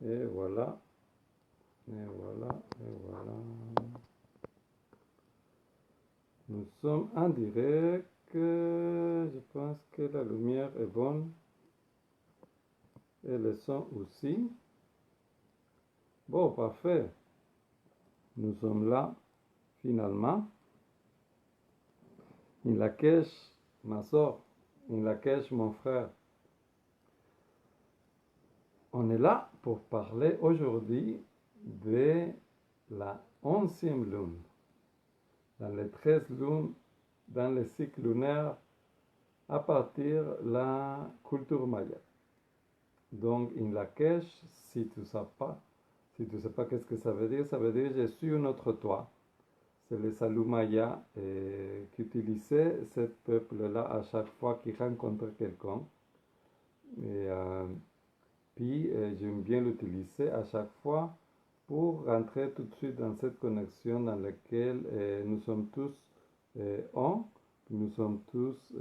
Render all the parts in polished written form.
Et voilà. Et voilà. Et voilà. Nous sommes en direct. Je pense que la lumière est bonne. Et le son aussi. Bon, parfait. Nous sommes là, finalement. In Lakesh, ma soeur. In Lakesh, mon frère. On est là pour parler aujourd'hui de la 11e lune. Dans les 13 lunes, dans le cycle lunaire, à partir de la culture maya. Donc, in Lakesh, si tu ne sais pas qu'est-ce que ça veut dire je suis un autre toi. C'est les Salou Maya qui utilisaient ce peuple-là à chaque fois qu'ils rencontraient quelqu'un. Et puis, j'aime bien l'utiliser à chaque fois pour rentrer tout de suite dans cette connexion dans laquelle nous sommes tous un, nous sommes tous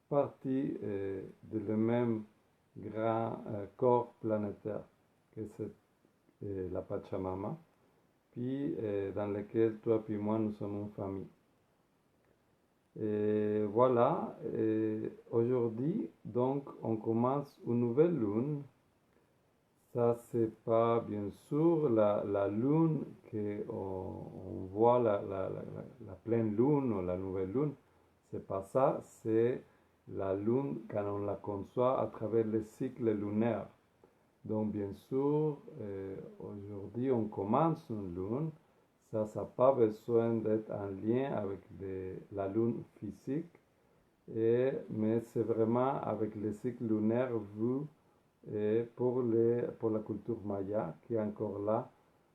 partie de le même grand corps planétaire que c'est la Pachamama, puis dans lequel toi puis moi nous sommes une famille. Et voilà, aujourd'hui donc on commence une nouvelle lune. Ça c'est pas bien sûr la lune qu'on voit, la pleine lune ou la nouvelle lune, c'est pas ça, c'est la lune quand on la conçoit à travers le cycle lunaire. Donc bien sûr, aujourd'hui on commence une lune, ça n'a pas besoin d'être en lien avec la lune physique, mais c'est vraiment avec le cycle lunaire vu pour la culture maya qui est encore là.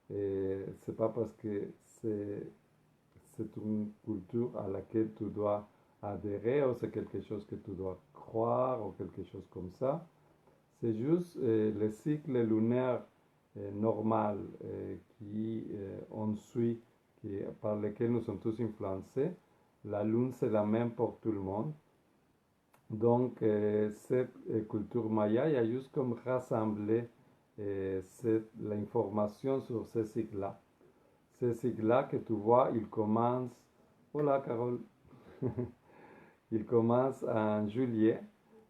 C'est pas parce que c'est une culture à laquelle tu dois adhérer ou c'est quelque chose que tu dois croire ou quelque chose comme ça. C'est juste le cycle lunaire normal qui on suit, par lequel nous sommes tous influencés. La lune, c'est la même pour tout le monde. Donc, cette culture maya, il y a juste comme rassemblé l'information sur ce cycle-là. Ce cycle-là que tu vois, il commence... Hola, Carole. Il commence en juillet.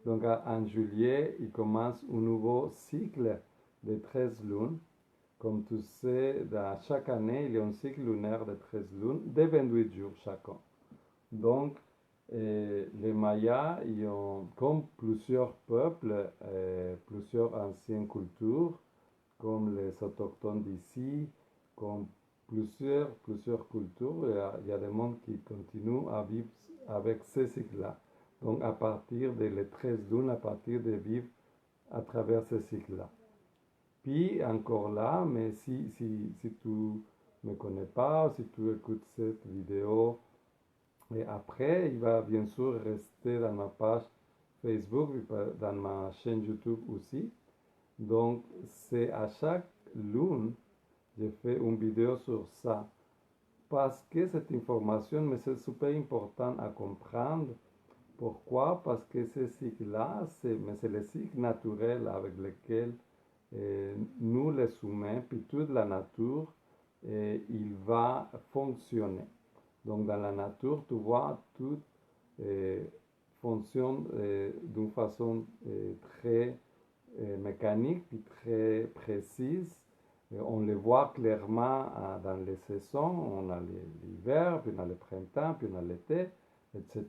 Donc, en juillet, il commence un nouveau cycle de 13 lunes. Comme tu sais, chaque année, il y a un cycle lunaire de 13 lunes, de 28 jours chacun. Donc, les Mayas, ils ont, comme plusieurs peuples, plusieurs anciennes cultures, comme les autochtones d'ici, comme plusieurs cultures, il y a des mondes qui continuent à vivre avec ce cycle-là. Donc, à partir de les 13 lunes, à partir de vivre à travers ce cycle-là. Puis, encore là, mais si tu ne me connais pas, si tu écoutes cette vidéo, et après, il va bien sûr rester dans ma page Facebook, dans ma chaîne YouTube aussi. Donc, c'est à chaque lune, je fais une vidéo sur ça. Parce que cette information, mais c'est super important à comprendre. Pourquoi? Parce que ce cycle-là, c'est le cycle naturel avec lequel nous, les humains, puis toute la nature, il va fonctionner. Donc, dans la nature, tu vois, tout fonctionne d'une façon très mécanique puis très précise. On le voit clairement dans les saisons. On a l'hiver, puis on a le printemps, puis on a l'été, etc.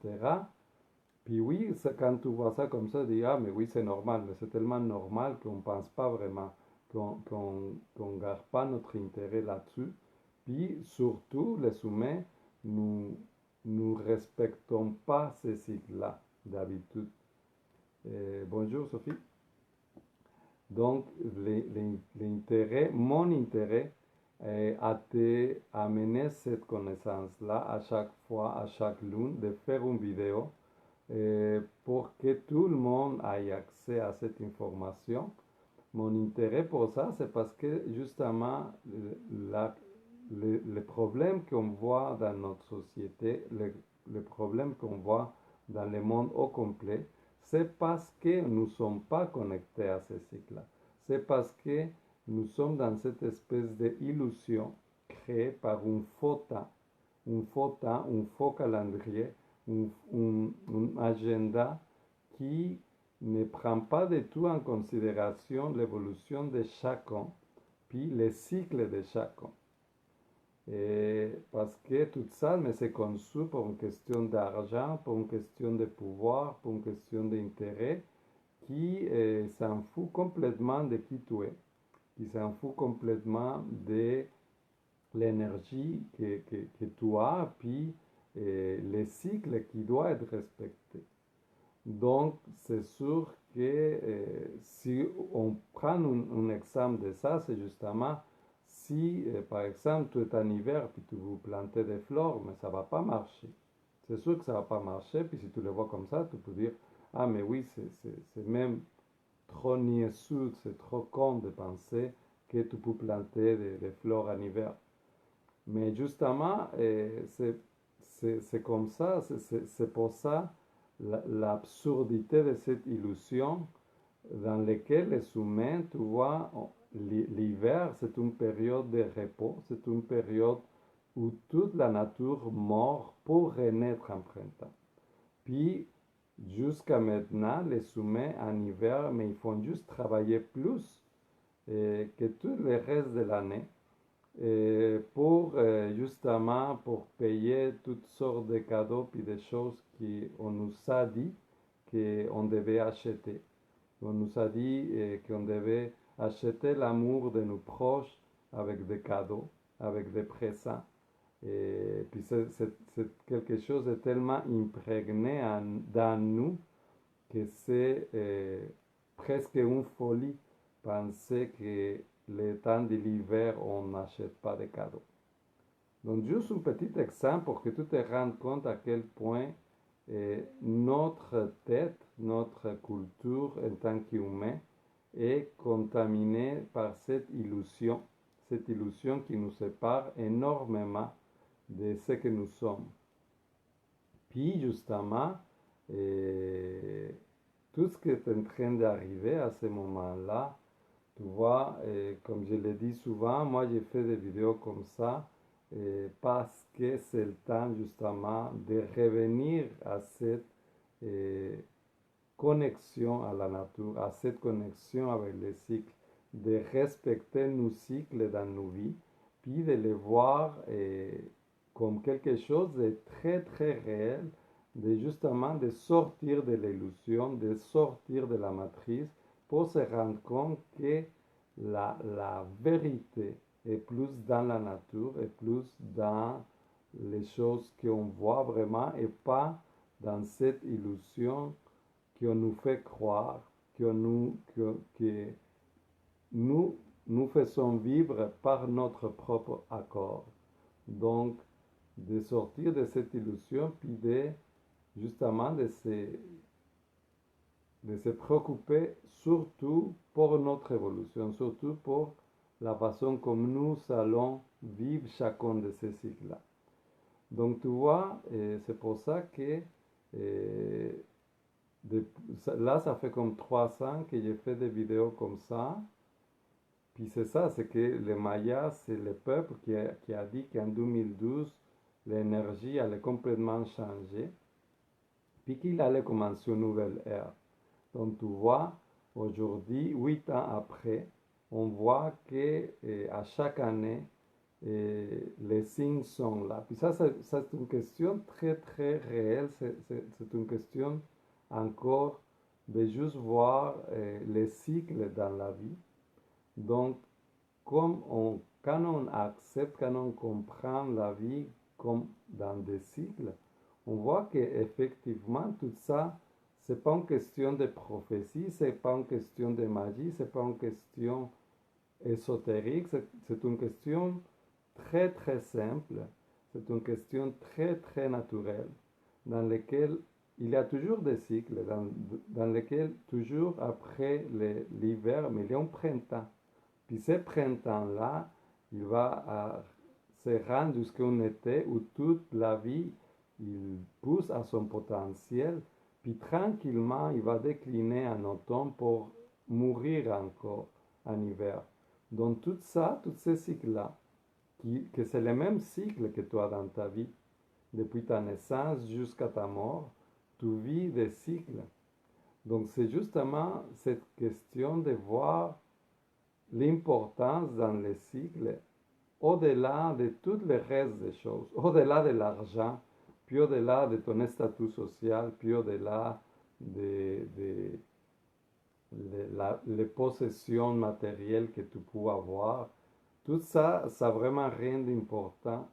Puis oui, quand tu vois ça comme ça, tu dis, ah, mais oui, c'est normal. Mais c'est tellement normal qu'on ne pense pas vraiment, qu'on ne garde pas notre intérêt là-dessus. Puis surtout, les humains, nous ne respectons pas ces cycles-là d'habitude. Bonjour Sophie. Donc, l'intérêt, mon intérêt, a été amener cette connaissance-là à chaque fois, à chaque lune, de faire une vidéo pour que tout le monde ait accès à cette information. Mon intérêt pour ça, c'est parce que justement, les problèmes qu'on voit dans notre société, les problèmes qu'on voit dans le monde au complet, c'est parce que nous ne sommes pas connectés à ce cycle-là. c'est parce que nous sommes dans cette espèce d'illusion créée par un faux calendrier, un agenda qui ne prend pas du tout en considération l'évolution de chacun, puis les cycles de chacun. Et parce que tout ça mais c'est conçu pour une question d'argent, pour une question de pouvoir, pour une question d'intérêt, qui s'en fout complètement de qui tu es, qui s'en fout complètement de l'énergie que tu as, puis les cycles qui doivent être respectés. Donc, c'est sûr que si on prend un exemple de ça, c'est justement si, par exemple, tu es en hiver puis tu veux planter des fleurs, mais ça ne va pas marcher. C'est sûr que ça ne va pas marcher, puis si tu le vois comme ça, tu peux dire, ah mais oui, c'est même trop niaiseux, c'est trop con de penser que tu peux planter des fleurs en hiver. Mais justement, c'est comme ça, c'est pour ça l'absurdité de cette illusion dans laquelle les humains, tu vois, l'hiver, c'est une période de repos, c'est une période où toute la nature mord pour renaître en printemps. Puis, jusqu'à maintenant, les humains en hiver, mais ils font juste travailler plus que tout le reste de l'année pour justement pour payer toutes sortes de cadeaux puis des choses qu'on nous a dit qu'on devait acheter. On nous a dit qu'on devait acheter l'amour de nos proches avec des cadeaux, avec des présents. Et puis c'est quelque chose de tellement imprégné dans nous que c'est presque une folie penser que le temps de l'hiver, on n'achète pas de cadeaux. Donc, juste un petit exemple pour que tu te rendes compte à quel point notre tête, notre culture en tant qu'humain est contaminée par cette illusion qui nous sépare énormément de ce que nous sommes. Puis, justement, tout ce qui est en train d'arriver à ce moment-là, tu vois, comme je l'ai dit souvent, moi j'ai fait des vidéos comme ça parce que c'est le temps justement de revenir à cette connexion à la nature, à cette connexion avec les cycles, de respecter nos cycles dans nos vies, puis de les voir comme quelque chose de très très réel, de justement de sortir de l'illusion, de sortir de la matrice, pour se rendre compte que la vérité est plus dans la nature, est plus dans les choses qu'on voit vraiment et pas dans cette illusion qu'on nous fait croire, que nous faisons vivre par notre propre accord. Donc, de sortir de cette illusion, puis justement de se préoccuper surtout pour notre évolution, surtout pour la façon comme nous allons vivre chacun de ces cycles-là. Donc tu vois, c'est pour ça que là, ça fait comme 3 ans que j'ai fait des vidéos comme ça. Puis c'est ça, c'est que les Mayas, c'est le peuple qui a dit qu'en 2012, l'énergie allait complètement changer, puis qu'il allait commencer une nouvelle ère. Donc tu vois, aujourd'hui, 8 ans après, on voit que à chaque année, les signes sont là. Puis ça, c'est une question très, très réelle. C'est une question encore de juste voir les cycles dans la vie. Donc, quand on accepte, quand on comprend la vie comme dans des cycles, on voit qu'effectivement, tout ça, c'est pas une question de prophétie, c'est pas une question de magie, c'est pas une question ésotérique, c'est une question très très simple, c'est une question très très naturelle, dans laquelle il y a toujours des cycles, dans lesquels toujours après l'hiver, mais il y a un printemps. Puis ce printemps-là, il va se rendre jusqu'à un été où toute la vie, il pousse à son potentiel, puis tranquillement, il va décliner en automne pour mourir encore en hiver. Donc tout ça, tous ces cycles-là, que c'est le même cycle que toi dans ta vie, depuis ta naissance jusqu'à ta mort, tu vis des cycles. Donc c'est justement cette question de voir l'importance dans les cycles au-delà de tout le reste des choses, au-delà de l'argent, puis au-delà de ton statut social, puis au-delà les possessions matérielles que tu peux avoir. Tout ça, ça n'a vraiment rien d'important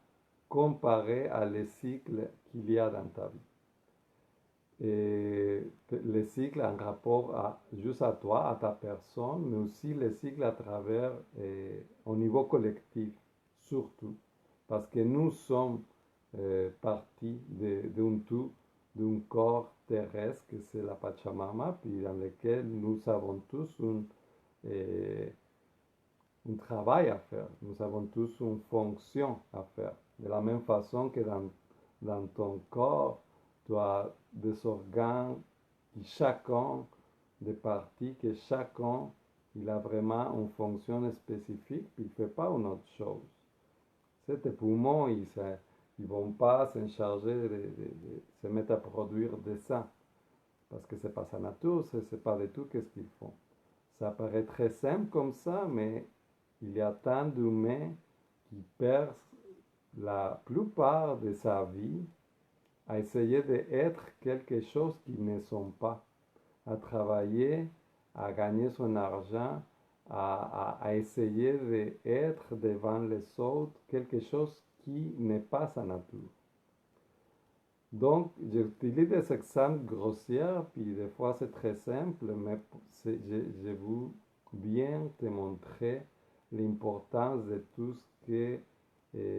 comparé à les cycles qu'il y a dans ta vie. Et les cycles en rapport juste à toi, à ta personne, mais aussi les cycles à travers, au niveau collectif, surtout. Parce que nous sommes partie d'un tout, d'un corps terrestre, que c'est la Pachamama, puis dans lequel nous avons tous un travail à faire, nous avons tous une fonction à faire. De la même façon que dans ton corps, tu as des organes qui chacun, des parties que chacun, il a vraiment une fonction spécifique, puis il ne fait pas une autre chose. C'est tes poumons, ils ne vont pas s'en charger de se mettre à produire des sang, parce que ce n'est pas sa nature, ce n'est pas du tout ce qu'ils font. Ça paraît très simple comme ça, mais il y a tant d'humains qui perdent la plupart de sa vie à essayer d'être quelque chose qu'ils ne sont pas, à travailler, à gagner son argent, à essayer d'être devant les autres quelque chose qui n'est pas sa nature. Donc, j'utilise des exemples grossiers, puis des fois c'est très simple, mais je veux bien te montrer l'importance de tout ce que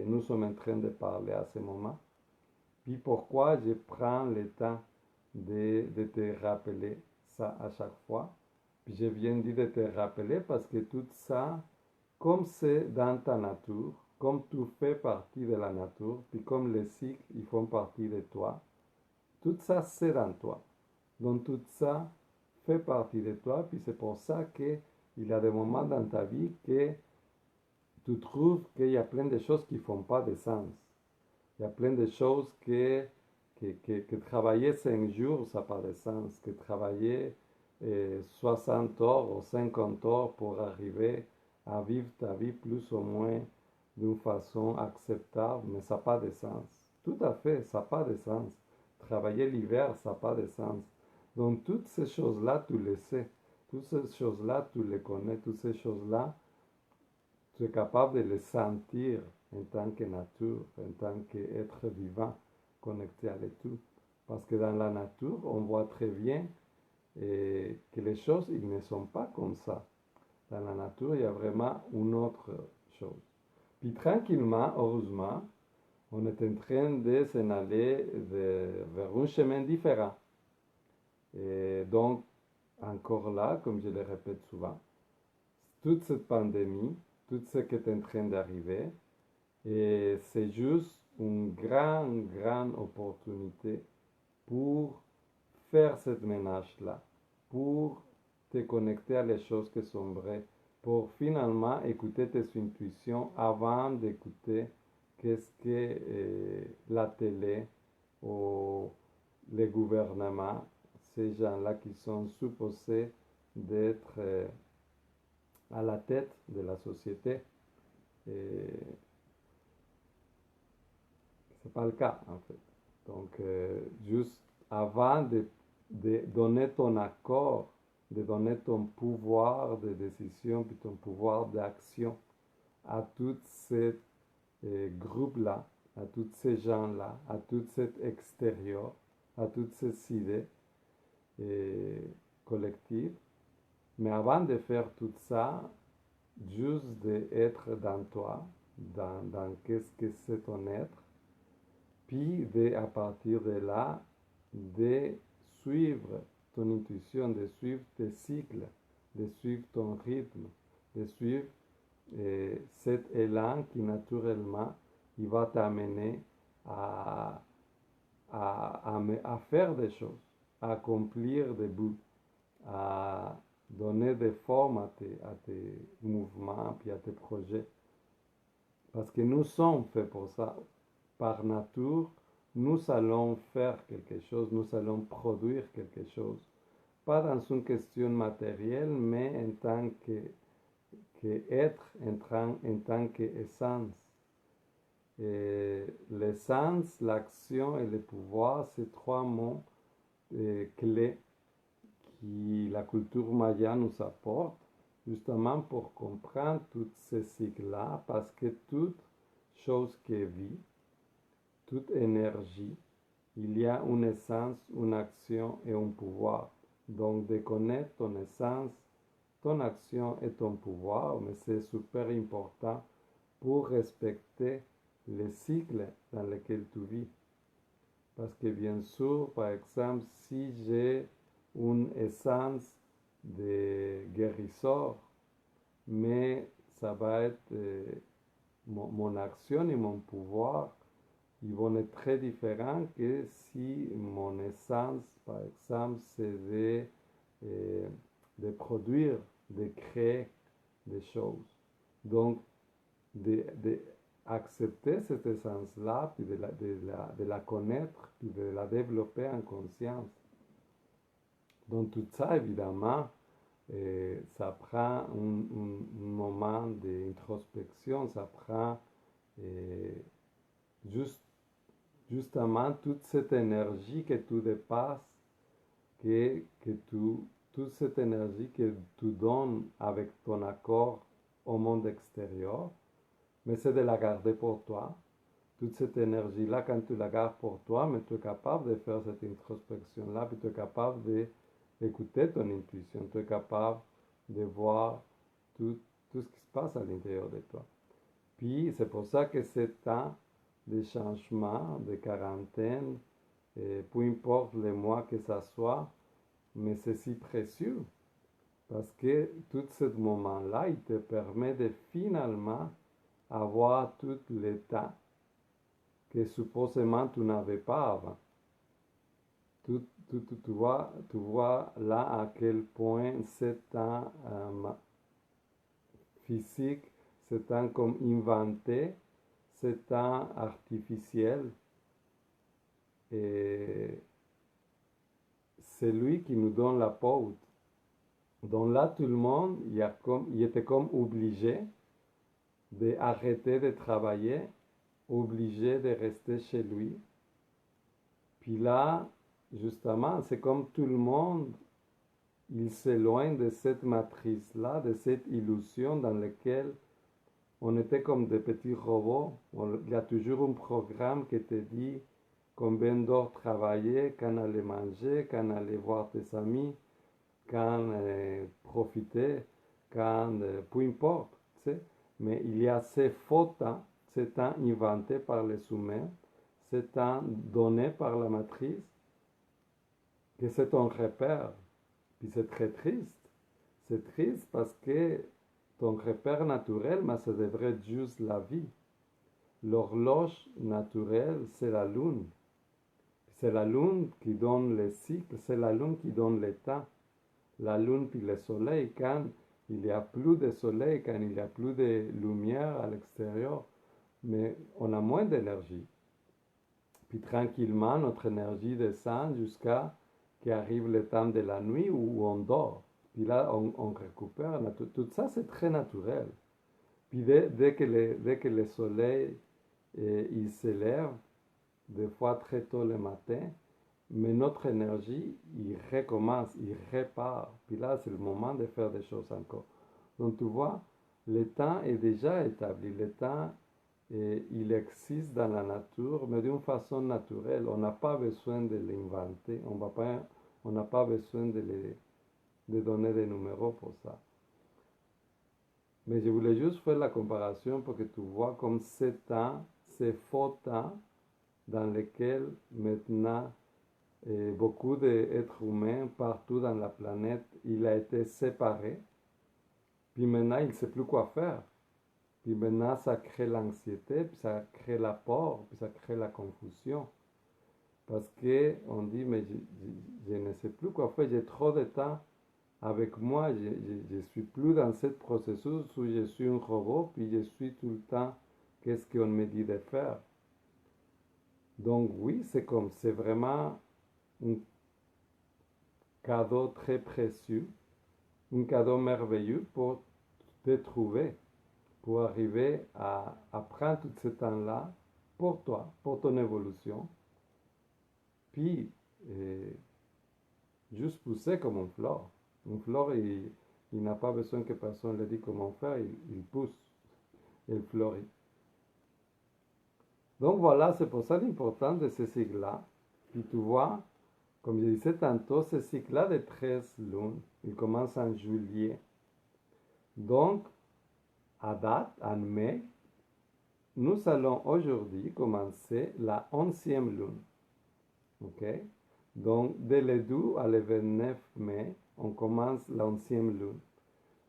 nous sommes en train de parler à ce moment. Puis pourquoi je prends le temps de te rappeler ça à chaque fois. Puis je viens de te rappeler parce que tout ça, comme c'est dans ta nature, comme tu fais partie de la nature, puis comme les cycles, ils font partie de toi, tout ça, c'est dans toi. Donc tout ça fait partie de toi, puis c'est pour ça qu'il y a des moments dans ta vie que tu trouves qu'il y a plein de choses qui ne font pas de sens. Il y a plein de choses que travailler 5 jours, ça n'a pas de sens. Que travailler 60 heures ou 50 heures pour arriver à vivre ta vie plus ou moins d'une façon acceptable, mais ça n'a pas de sens. Tout à fait, ça n'a pas de sens. Travailler l'hiver, ça n'a pas de sens. Donc toutes ces choses-là, tu les sais. Toutes ces choses-là, tu les connais. Toutes ces choses-là, tu es capable de les sentir en tant que nature, en tant qu'être vivant, connecté à tout. Parce que dans la nature, on voit très bien que les choses, ils ne sont pas comme ça. Dans la nature, il y a vraiment une autre chose. Puis tranquillement, heureusement, on est en train de s'en aller vers un chemin différent. Et donc, encore là, comme je le répète souvent, toute cette pandémie, tout ce qui est en train d'arriver, et c'est juste une grande, grande opportunité pour faire cette ménage-là, pour te connecter à les choses qui sont vraies, pour finalement écouter tes intuitions avant d'écouter qu'est-ce que la télé ou les gouvernements, ces gens-là qui sont supposés d'être à la tête de la société. Et ce n'est pas le cas, en fait. Donc, juste avant de donner ton accord, de donner ton pouvoir de décision, puis ton pouvoir d'action à tous ces groupes-là, à tous ces gens-là, à tout cet extérieur, à toutes ces idées collectives. Mais avant de faire tout ça, juste d'être dans toi, dans qu'est-ce que c'est ton être, puis à partir de là, de suivre ton intuition, de suivre tes cycles, de suivre ton rythme, de suivre cet élan qui naturellement, il va t'amener à faire des choses, à accomplir des buts, à donner des formes à tes mouvements, puis à tes projets. Parce que nous sommes faits pour ça. Par nature, nous allons faire quelque chose, nous allons produire quelque chose. Pas dans une question matérielle, mais en tant qu'être, en tant qu'essence. L'essence, l'action et le pouvoir, c'est trois mots clés que la culture maya nous apporte, justement pour comprendre toutes ces cycles-là, parce que toute chose qui vit, toute énergie, il y a une essence, une action et un pouvoir. Donc, de connaître ton essence, ton action et ton pouvoir, mais c'est super important pour respecter les cycles dans lesquels tu vis. Parce que bien sûr, par exemple, si j'ai une essence de guérisseur, mais ça va être mon action et mon pouvoir, ils vont être très différents que si mon essence, par exemple, c'est de produire, de créer des choses. Donc, d'accepter cette essence-là, puis de la connaître, puis de la développer en conscience. Donc tout ça, évidemment, ça prend un moment d'introspection, ça prend juste, justement toute cette énergie que tu dépasses, toute cette énergie que tu donnes avec ton accord au monde extérieur, mais c'est de la garder pour toi. Toute cette énergie-là, quand tu la gardes pour toi, mais tu es capable de faire cette introspection-là, puis tu es capable d'écouter ton intuition, tu es capable de voir tout ce qui se passe à l'intérieur de toi. Puis c'est pour ça que ces temps de changement, de quarantaine, peu importe les mois que ça soit, mais c'est si précieux. Parce que tout ce moment-là, il te permet de finalement avoir tout le temps que supposément tu n'avais pas avant. Tu vois là à quel point ce temps physique, ce temps comme inventé, ce temps artificiel, et c'est lui qui nous donne la pause. Donc là, tout le monde, il était comme obligé d'arrêter de travailler, obligé de rester chez lui. Puis là, justement, c'est comme tout le monde, il s'éloigne de cette matrice-là, de cette illusion dans laquelle on était comme des petits robots. Il y a toujours un programme qui te dit combien d'heures travailler, quand aller manger, quand aller voir tes amis, quand profiter, quand peu importe. Tu sais. Mais il y a ces faux temps, ces temps inventés par les humains, ces temps donnés par la matrice, que c'est ton repère. Puis c'est très triste. C'est triste parce que ton repère naturel, mais ça devrait être juste la vie. L'horloge naturelle, c'est la lune. C'est la lune qui donne les cycles, c'est la lune qui donne les temps. La lune puis le soleil, quand il n'y a plus de soleil, quand il n'y a plus de lumière à l'extérieur, mais on a moins d'énergie. Puis tranquillement, notre énergie descend jusqu'à qu'arrive le temps de la nuit où on dort. Puis là, on récupère. Tout ça, c'est très naturel. Puis dès que le soleil il s'élève, des fois très tôt le matin, mais notre énergie, il recommence, il repart. Puis là, c'est le moment de faire des choses encore. Donc tu vois, le temps est déjà établi. Le temps, il existe dans la nature, mais d'une façon naturelle. On n'a pas besoin de l'inventer. On n'a pas besoin de donner des numéros pour ça. Mais je voulais juste faire la comparaison pour que tu vois comme ces temps, ces faux temps dans lesquels maintenant beaucoup d'êtres humains partout dans la planète, il a été séparé. Puis maintenant, il ne sait plus quoi faire. Puis maintenant, ça crée l'anxiété, puis ça crée la peur, puis ça crée la confusion. Parce qu'on dit, mais je ne sais plus quoi faire, j'ai trop de temps avec moi, je suis plus dans ce processus où je suis un robot, puis je suis tout le temps, qu'est-ce qu'on me dit de faire. Donc oui, c'est vraiment un cadeau très précieux, un cadeau merveilleux pour te trouver, pour arriver à prendre tout ce temps-là pour toi, pour ton évolution, puis juste pousser comme une fleur. Une fleur, il n'a pas besoin que personne lui dise comment faire, il pousse, il fleurit. Donc voilà, c'est pour ça l'importance de ce cycle-là. Puis tu vois, comme je disais tantôt, ce cycle-là de 13 lunes, il commence en juillet. Donc, à date, en mai, nous allons aujourd'hui commencer la 11e lune. OK? Donc, dès le 12 à le 29 mai, on commence la 11e lune.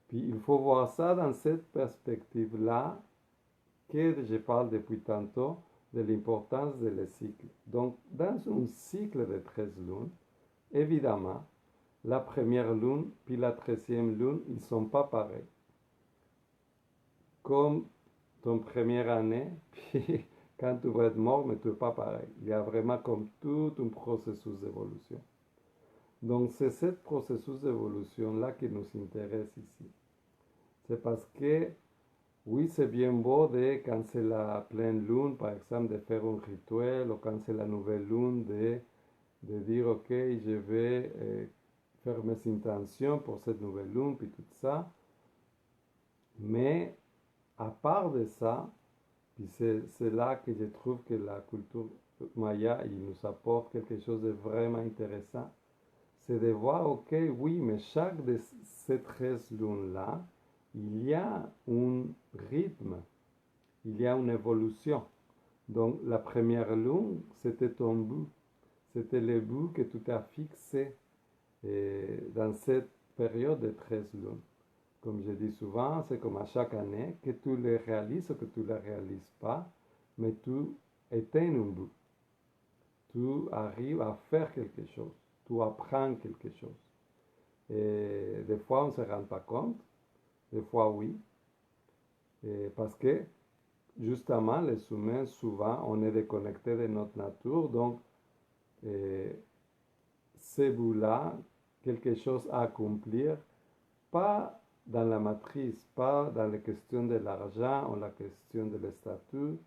Puis, il faut voir ça dans cette perspective-là que je parle depuis tantôt de l'importance de le cycle. Donc, dans un cycle de 13 lunes, évidemment, la première lune puis la 13e lune, ils ne sont pas pareils. Comme ton première année, puis quand tu vas être mort, mais tu n'es pas pareil. Il y a vraiment comme tout un processus d'évolution. Donc, c'est ce processus d'évolution-là qui nous intéresse ici. C'est parce que, oui, c'est bien beau de, quand c'est la pleine lune, par exemple, de faire un rituel, ou quand c'est la nouvelle lune, de dire, OK, je vais faire mes intentions pour cette nouvelle lune, puis tout ça. Mais, à part de ça, puis c'est là que je trouve que la culture maya, il nous apporte quelque chose de vraiment intéressant. C'est de voir, ok, oui, mais chaque de ces 13 lunes-là, il y a un rythme, il y a une évolution. Donc la première lune, c'était ton but. C'était le but que tu as fixé dans cette période de 13 lunes. Comme je dis souvent, c'est comme à chaque année, que tu le réalises ou que tu ne le réalises pas, mais tu éteins un but. Tu arrives à faire quelque chose. Tu apprends quelque chose. Et des fois, on ne se rend pas compte. Des fois, oui. Parce que, justement, les humains, souvent, on est déconnecté de notre nature. Donc, ces buts-là, quelque chose à accomplir, pas dans la matrice, pas dans la question de l'argent, ou la question de statut,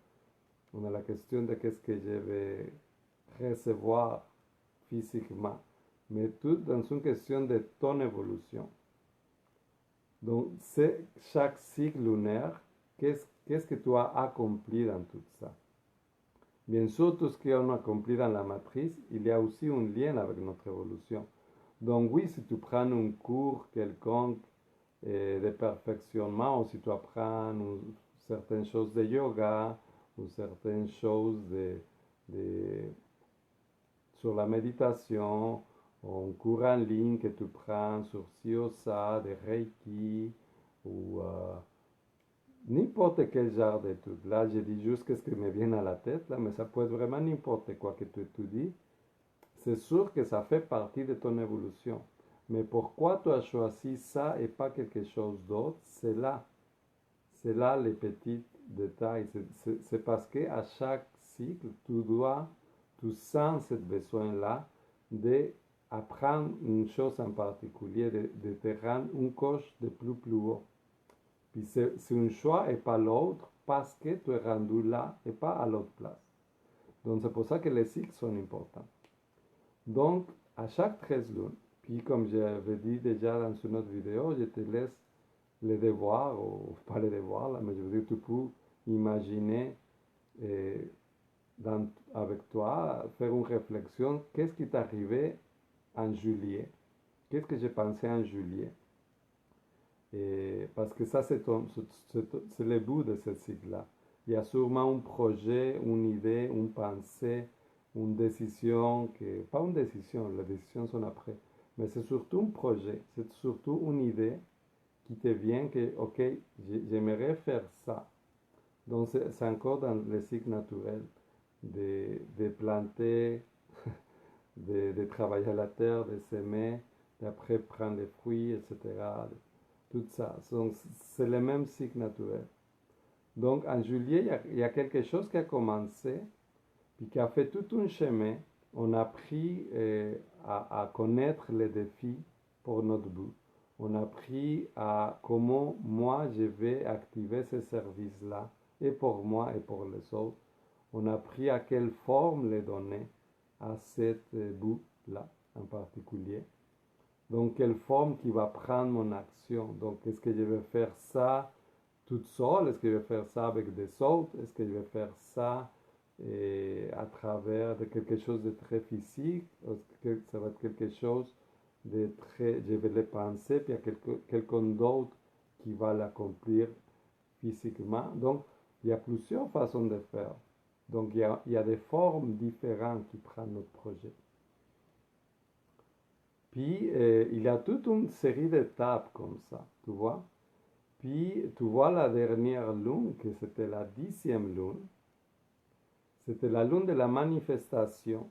ou la question de qu'est-ce que je vais recevoir physiquement, mais tout dans une question de ton évolution. Donc, c'est chaque cycle lunaire, qu'est-ce que tu as accompli dans tout ça. Bien sûr, tout ce qu'on a accompli dans la matrice, il y a aussi un lien avec notre évolution. Donc oui, si tu prends un cours quelconque de perfectionnement, ou si tu apprends certaines choses de yoga, ou certaines choses sur la méditation, ou un cours en ligne que tu prends sur ci ou ça, de Reiki, ou n'importe quel genre d'études. Là, je dis juste ce qui me vient à la tête, là, mais ça peut être vraiment n'importe quoi que tu étudies. C'est sûr que ça fait partie de ton évolution. Mais pourquoi tu as choisi ça et pas quelque chose d'autre? C'est là les petits détails. C'est parce qu'à chaque cycle, tu sens ce besoin-là d'apprendre une chose en particulier, de te rendre une coche de plus haut. Puis c'est un choix et pas l'autre parce que tu es rendu là et pas à l'autre place. Donc c'est pour ça que les cycles sont importants. Donc, à chaque 13 lunes, puis comme j'avais dit déjà dans une autre vidéo, je te laisse les devoirs, ou pas les devoirs, là, mais je veux dire, tu peux imaginer avec toi, faire une réflexion, qu'est-ce qui t'est arrivé en juillet? Qu'est-ce que j'ai pensé en juillet? Parce que ça, c'est le bout de ce cycle-là. Il y a sûrement un projet, une idée, une pensée, une décision, pas une décision, les décisions sont après, mais c'est surtout un projet, c'est surtout une idée qui te vient que, ok, j'aimerais faire ça. Donc c'est encore dans le cycle naturel de planter, de travailler la terre, de s'aimer, et après prendre les fruits, etc. Tout ça. Donc, c'est le même cycle naturel. Donc, en juillet, il y a quelque chose qui a commencé, puis qui a fait tout un chemin. On a appris à connaître les défis pour notre but. On a appris à comment moi je vais activer ces services-là, et pour moi et pour les autres. On a appris à quelle forme les donner à cette but-là en particulier. Donc, quelle forme qui va prendre mon action. Donc, est-ce que je vais faire ça toute seule? Est-ce que je vais faire ça avec des autres? Est-ce que je vais faire ça à travers de quelque chose de très physique? Est-ce que ça va être quelque chose de très... Je vais le penser, puis il y a quelqu'un d'autre qui va l'accomplir physiquement. Donc, il y a plusieurs façons de faire. Donc, il y a des formes différentes qui prennent notre projet. Puis, il y a toute une série d'étapes comme ça, tu vois. Puis, tu vois la dernière lune, que c'était la 10e lune. C'était la lune de la manifestation.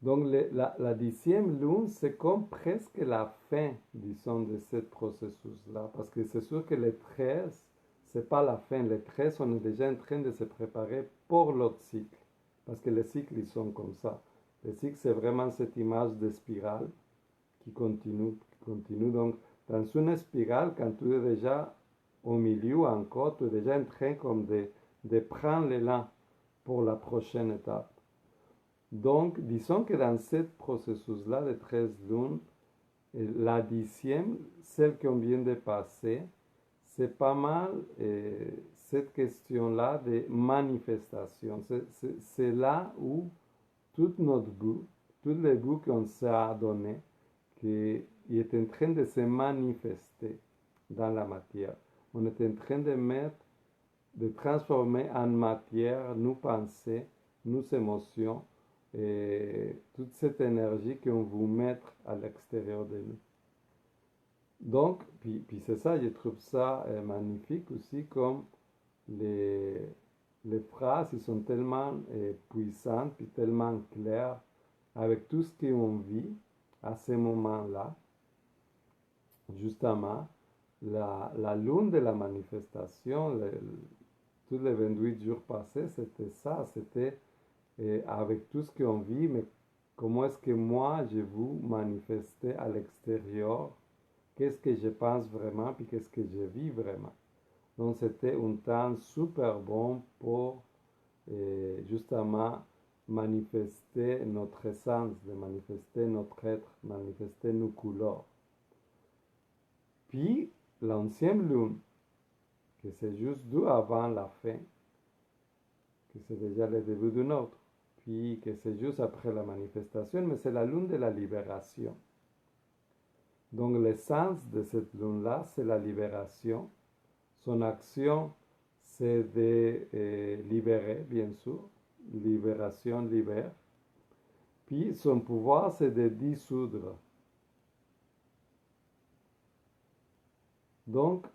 Donc, la 10e lune, c'est comme presque la fin, disons, de ce processus-là. Parce que c'est sûr que les 13, c'est pas la fin. Les 13, on est déjà en train de se préparer pour l'autre cycle. Parce que les cycles, ils sont comme ça. Le cycle, c'est vraiment cette image de spirale qui continue, qui continue. Donc, dans une spirale, quand tu es déjà au milieu encore, tu es déjà en train comme de prendre l'élan pour la prochaine étape. Donc, disons que dans ce processus-là de 13 lunes, la 10e, celle qu'on vient de passer, c'est pas mal cette question-là de manifestation. C'est là où tout notre but, tous les buts qu'on s'est donné, qui est en train de se manifester dans la matière. On est en train de transformer en matière nos pensées, nos émotions, et toute cette énergie qu'on veut mettre à l'extérieur de nous. Donc, puis c'est ça, je trouve ça magnifique aussi, comme les, les phrases, ils sont tellement puissantes, puis tellement claires, avec tout ce qu'on vit à ce moment-là. Justement, la lune de la manifestation, tous les 28 jours passés, c'était ça, c'était avec tout ce qu'on vit, mais comment est-ce que moi, je veux manifester à l'extérieur, qu'est-ce que je pense vraiment, puis qu'est-ce que je vis vraiment. Donc, c'était un temps super bon pour justement manifester notre essence, de manifester notre être, manifester nos couleurs. Puis, l'ancienne lune, que c'est juste d'où avant la fin, que c'est déjà le début d'une autre, puis que c'est juste après la manifestation, mais c'est la lune de la libération. Donc l'essence de cette lune-là, c'est la libération. Son action, c'est de libérer, bien sûr. Libération libère. Puis son pouvoir, c'est de dissoudre. Donc,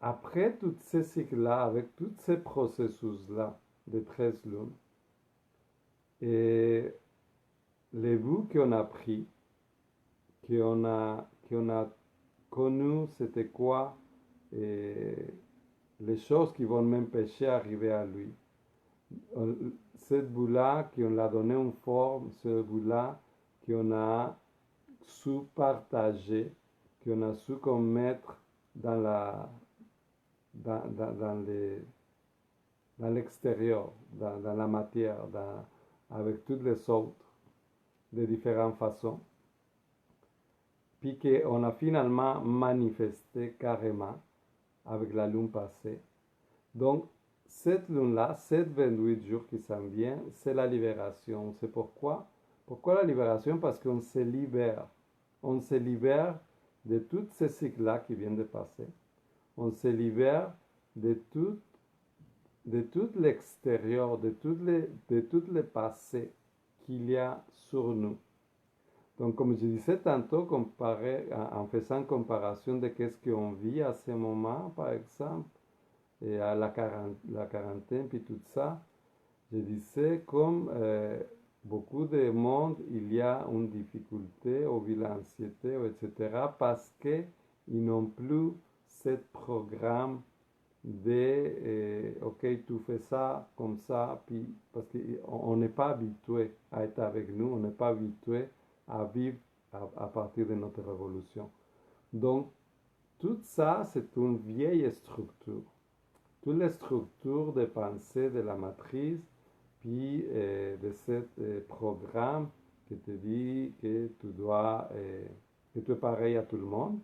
après tous ces cycles-là, avec tous ces processus-là de 13 lunes, et les bouts qu'on a pris, qu'on a connu, c'était quoi, et les choses qui vont m'empêcher d'arriver à lui. Cette bout-là, qu'on l'a donné une forme, ce bout-là, qu'on a su partager, qu'on a su comme mettre dans l'extérieur, dans la matière, avec toutes les autres, de différentes façons. Puis qu'on a finalement manifesté carrément avec la lune passée. Donc, cette lune-là, cette 28 jours qui s'en vient, c'est la libération. C'est pourquoi? Pourquoi la libération? Parce qu'on se libère. On se libère de tous ces cycles-là qui viennent de passer. On se libère de tout l'extérieur, de tout le passé qu'il y a sur nous. Donc, comme je disais tantôt, en faisant comparaison de qu'est-ce qu'on vit à ce moment, par exemple, et à la quarantaine, puis tout ça, je disais comme beaucoup de monde, il y a une difficulté ou de l'anxiété, etc. parce qu'ils n'ont plus ce programme de OK, tu fais ça comme ça, puis parce qu'on n'est pas habitué à être avec nous, on n'est pas habitué à vivre à partir de notre révolution. Donc, tout ça, c'est une vieille structure. Toutes les structures de pensée de la matrice, puis de ce programme qui te dit que que tu es pareil à tout le monde,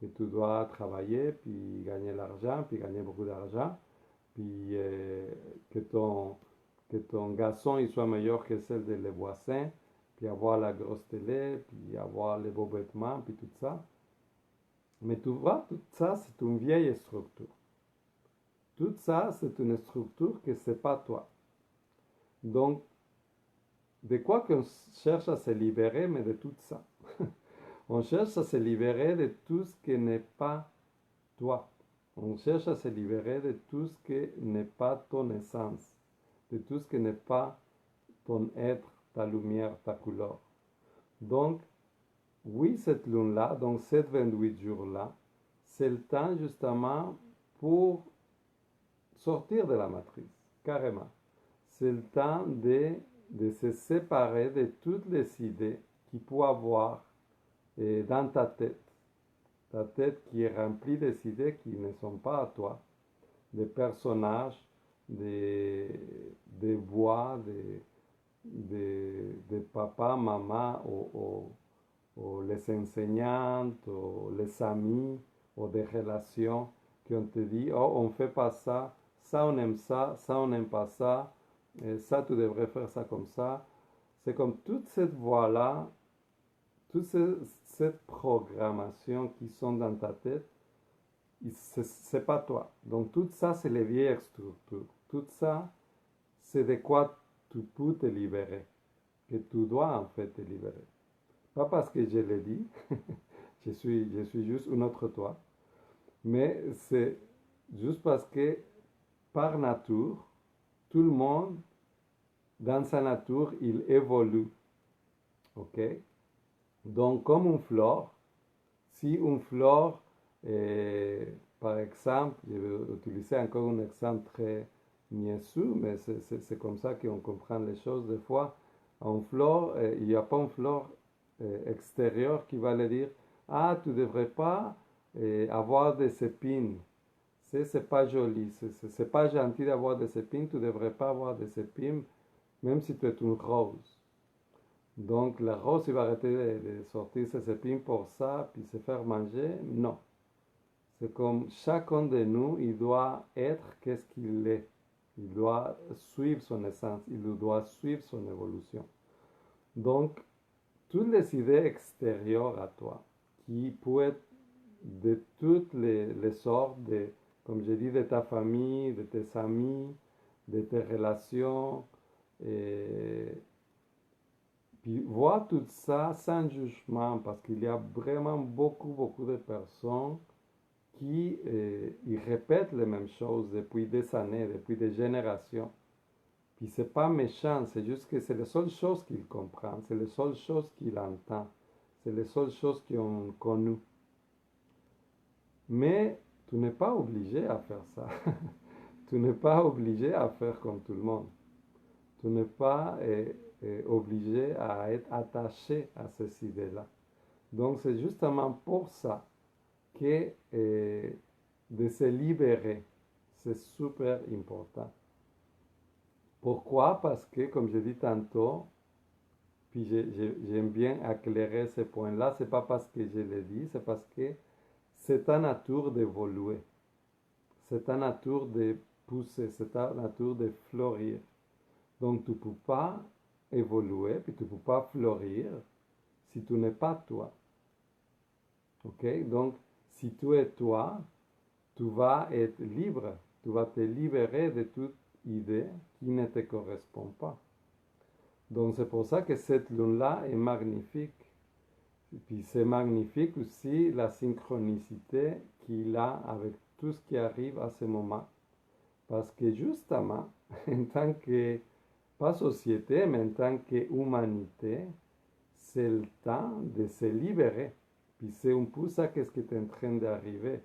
que tu dois travailler, puis gagner l'argent, puis gagner beaucoup d'argent, puis que ton garçon il soit meilleur que celle de les voisins, puis avoir la grosse télé, puis avoir les beaux vêtements, puis tout ça. Mais tu vois, tout ça, c'est une vieille structure. Tout ça, c'est une structure que ce n'est pas toi. Donc, de quoi qu'on cherche à se libérer, mais de tout ça. On cherche à se libérer de tout ce qui n'est pas toi. On cherche à se libérer de tout ce qui n'est pas ton essence, de tout ce qui n'est pas ton être, ta lumière, ta couleur. Donc, oui, cette lune-là, donc ces 28 jours-là, c'est le temps justement pour sortir de la matrice, carrément. C'est le temps de se séparer de toutes les idées qu'il peut avoir dans ta tête. Ta tête qui est remplie des idées qui ne sont pas à toi, des personnages, des voix, des papas, maman, ou les enseignantes, ou les amis, ou des relations qui ont te dit, oh, on ne fait pas ça, ça on n'aime pas ça, ça tu devrais faire ça comme ça. C'est comme toute cette voix-là, toute cette programmation qui sont dans ta tête, c'est pas toi. Donc tout ça, c'est les vieilles structures. Tout ça, c'est de quoi tu peux te libérer, que tu dois en fait te libérer. Pas parce que je l'ai dit, je suis juste un autre toi, mais c'est juste parce que par nature, tout le monde, dans sa nature, il évolue. OK? Donc, comme une fleur, si une fleur, par exemple, je vais utiliser encore un exemple très niaiseux, mais c'est comme ça qu'on comprend les choses des fois. En fleur, il n'y a pas une fleur extérieure qui va le dire, ah, tu ne devrais pas avoir des épines. C'est pas joli, c'est pas gentil d'avoir des épines, tu ne devrais pas avoir des épines, même si tu es une rose. Donc la rose, il va arrêter de sortir ses épines pour ça, puis se faire manger. Non. C'est comme chacun de nous, il doit être qu'est-ce qu'il est. Il doit suivre son essence, il doit suivre son évolution. Donc, toutes les idées extérieures à toi, qui peuvent être de toutes les sortes, comme je dis, de ta famille, de tes amis, de tes relations, et puis voir tout ça sans jugement, parce qu'il y a vraiment beaucoup de personnes qui ils répètent les mêmes choses depuis des années, depuis des générations. Puis c'est pas méchant, c'est juste que c'est les seules choses qu'il comprend, c'est les seules choses qu'il entend, c'est les seules choses qu'ils ont connues. Mais tu n'es pas obligé à faire ça. Tu n'es pas obligé à faire comme tout le monde. Tu n'es pas obligé à être attaché à ces idées-là. Donc c'est justement pour ça que de se libérer, c'est super important. Pourquoi? Parce que, comme je dis tantôt, puis j'aime bien éclairer ce point-là, c'est pas parce que je l'ai dit, c'est parce que c'est ta nature d'évoluer. C'est ta nature de pousser, c'est ta nature de fleurir. Donc tu ne peux pas évoluer, puis tu ne peux pas fleurir si tu n'es pas toi. Ok? Donc, si tu es toi, tu vas être libre. Tu vas te libérer de toute idée qui ne te correspond pas. Donc, c'est pour ça que cette lune-là est magnifique. Et puis, c'est magnifique aussi la synchronicité qu'il a avec tout ce qui arrive à ce moment. Parce que justement, en tant que pas société, mais en tant qu'humanité, c'est le temps de se libérer. Puis c'est un peu ça qu'est-ce qui est en train d'arriver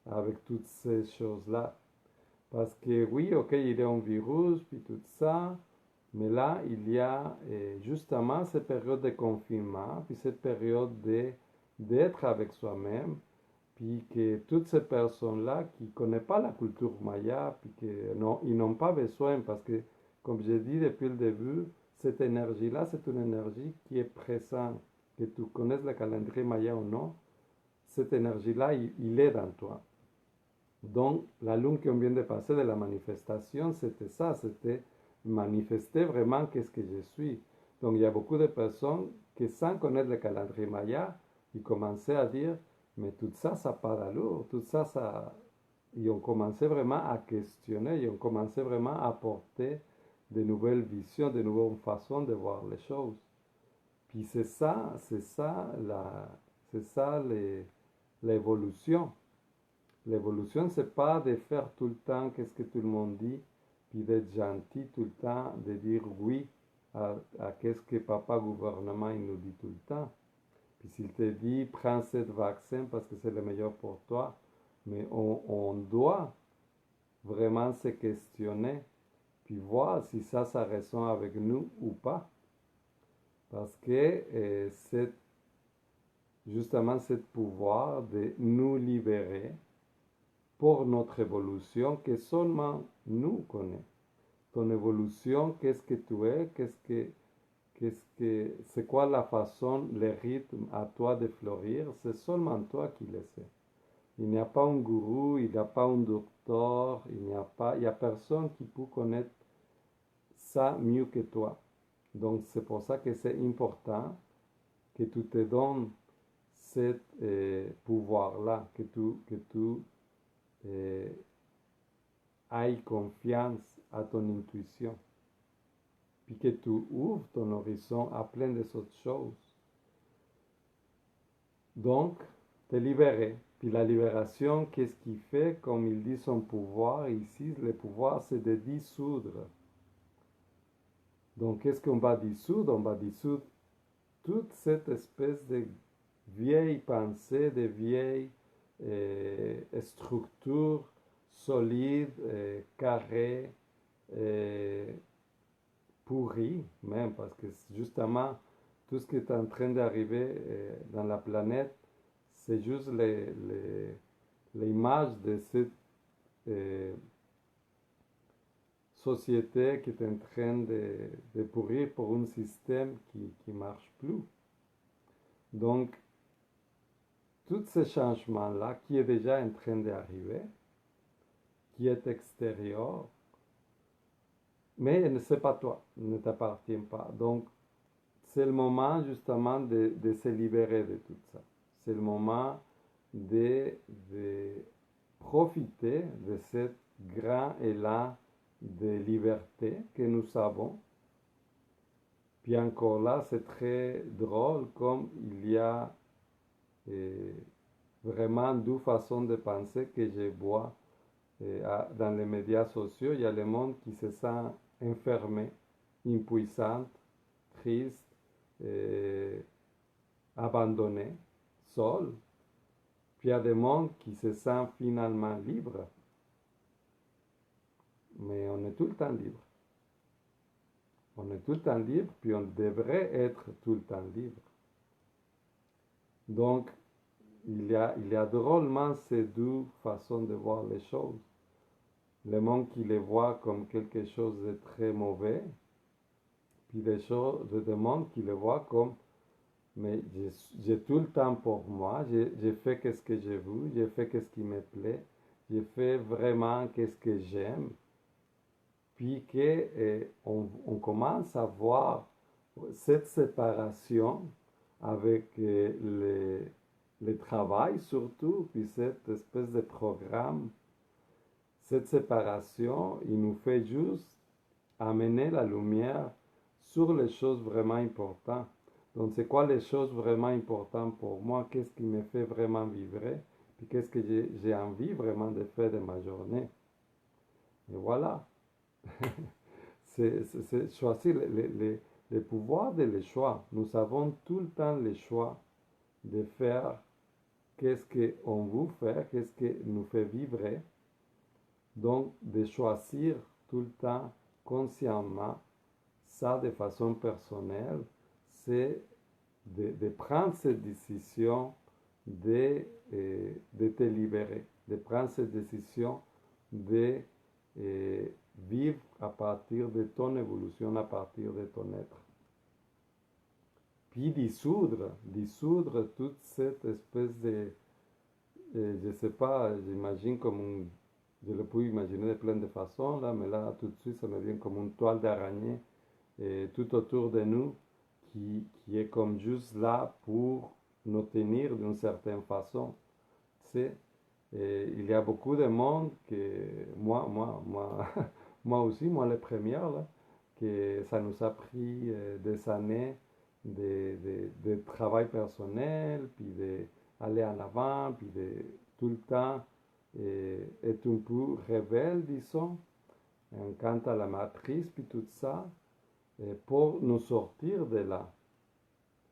avec toutes ces choses-là. Parce que oui, ok, il y a un virus, puis tout ça, mais là, il y a justement cette période de confinement, puis cette période d'être avec soi-même, puis que toutes ces personnes-là qui ne connaissent pas la culture maya, puis qu'ils n'ont pas besoin, parce que, comme j'ai dit depuis le début, cette énergie-là, c'est une énergie qui est présente, que tu connaisses le calendrier maya ou non, cette énergie-là, il est dans toi. Donc, la lune qu'on vient de passer de la manifestation, c'était ça, c'était manifester vraiment qu'est-ce que je suis. Donc, il y a beaucoup de personnes qui, sans connaître le calendrier maya, ils commençaient à dire, mais tout ça, ça n'a pas d'allure, tout ça, ça... Ils ont commencé vraiment à questionner, ils ont commencé vraiment à apporter de nouvelles visions, de nouvelles façons de voir les choses. Puis c'est ça l'évolution. L'évolution, c'est pas de faire tout le temps qu'est-ce que tout le monde dit, puis d'être gentil tout le temps, de dire oui à qu'est-ce que papa gouvernement il nous dit tout le temps. Puis s'il te dit prends cette vaccin parce que c'est le meilleur pour toi, mais on doit vraiment se questionner, puis voir si ça résonne avec nous ou pas. Parce que justement, ce pouvoir de nous libérer pour notre évolution que seulement nous connaissons. Ton évolution, qu'est-ce que tu es, c'est quoi la façon, le rythme à toi de fleurir, c'est seulement toi qui le sais. Il n'y a pas un gourou, il n'y a pas un docteur, il y a personne qui peut connaître ça mieux que toi. Donc c'est pour ça que c'est important que tu te donnes ce pouvoir-là, que tu ailles confiance à ton intuition, puis que tu ouvres ton horizon à plein d'autres choses. Donc, te libérer. Puis la libération, qu'est-ce qu'il fait? Comme il dit son pouvoir, ici, le pouvoir, c'est de dissoudre. Donc, qu'est-ce qu'on va dissoudre? On va dissoudre toute cette espèce de vieille pensée, de vieille structure solide, carrée, pourrie même, parce que justement, tout ce qui est en train d'arriver dans la planète, c'est juste l'image de cette société qui est en train de pourrir pour un système qui ne marche plus. Donc, tous ces changements-là, qui est déjà en train d'arriver, qui est extérieur, mais ne c'est pas toi, ne t'appartient pas. Donc, c'est le moment justement de se libérer de tout ça. C'est le moment de profiter de ce grand élan de liberté que nous avons. Puis encore là, c'est très drôle comme il y a vraiment deux façons de penser que je vois dans les médias sociaux. Il y a le monde qui se sent enfermé, impuissant, triste, abandonné, seul. Puis il y a des mondes qui se sentent finalement libres. Mais on est tout le temps libre. On est tout le temps libre, puis on devrait être tout le temps libre. Donc, il y a drôlement ces deux façons de voir les choses. Le monde qui les voit comme quelque chose de très mauvais, puis des monde qui les voit comme, mais j'ai tout le temps pour moi, j'ai fait qu'est-ce que j'ai voulu, j'ai fait qu'est-ce qui me plaît, j'ai fait vraiment qu'est-ce que j'aime, puis qu'on commence à voir cette séparation avec le travail surtout, puis cette espèce de programme. Cette séparation, il nous fait juste amener la lumière sur les choses vraiment importantes. Donc, c'est quoi les choses vraiment importantes pour moi? Qu'est-ce qui me fait vraiment vibrer? Puis qu'est-ce que j'ai envie vraiment de faire de ma journée? Et voilà. c'est choisir le pouvoir de les choix. Nous avons tout le temps le choix de faire qu'est-ce qu'on veut faire, qu'est-ce qui nous fait vivre. Donc, de choisir tout le temps consciemment ça de façon personnelle, c'est de prendre cette décision de te libérer, de prendre cette décision de vivre à partir de ton évolution, à partir de ton être. Puis dissoudre toute cette espèce de, je ne sais pas, j'imagine comme je le peux imaginer de plein de façons, là, mais là, tout de suite, ça me vient comme une toile d'araignée tout autour de nous qui est comme juste là pour nous tenir d'une certaine façon. Tu sais, il y a beaucoup de monde que, moi aussi, moi les premières, là, que ça nous a pris des années de travail personnel, puis d'aller en avant, puis de tout le temps être un peu rebelle, disons, quant à la matrice, puis tout ça, pour nous sortir de là.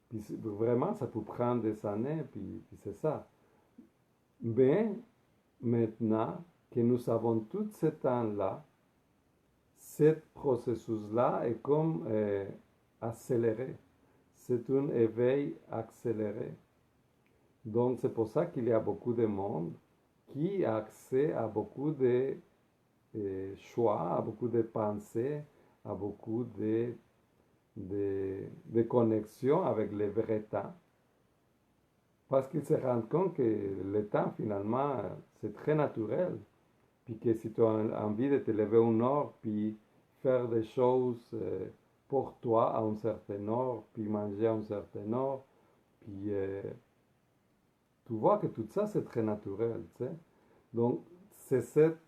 Puis vraiment, ça peut prendre des années, puis c'est ça. Mais maintenant que nous avons tout ce temps-là, ce processus-là est comme accéléré. C'est un éveil accéléré. Donc c'est pour ça qu'il y a beaucoup de monde qui a accès à beaucoup de choix, à beaucoup de pensées, à beaucoup de connexions avec le vrai temps. Parce qu'ils se rendent compte que le temps, finalement, c'est très naturel. Puis que si tu as envie de te lever une heure, puis faire des choses pour toi à un certain heure, puis manger à un certain heure, puis tu vois que tout ça, c'est très naturel, tu sais. Donc, c'est cette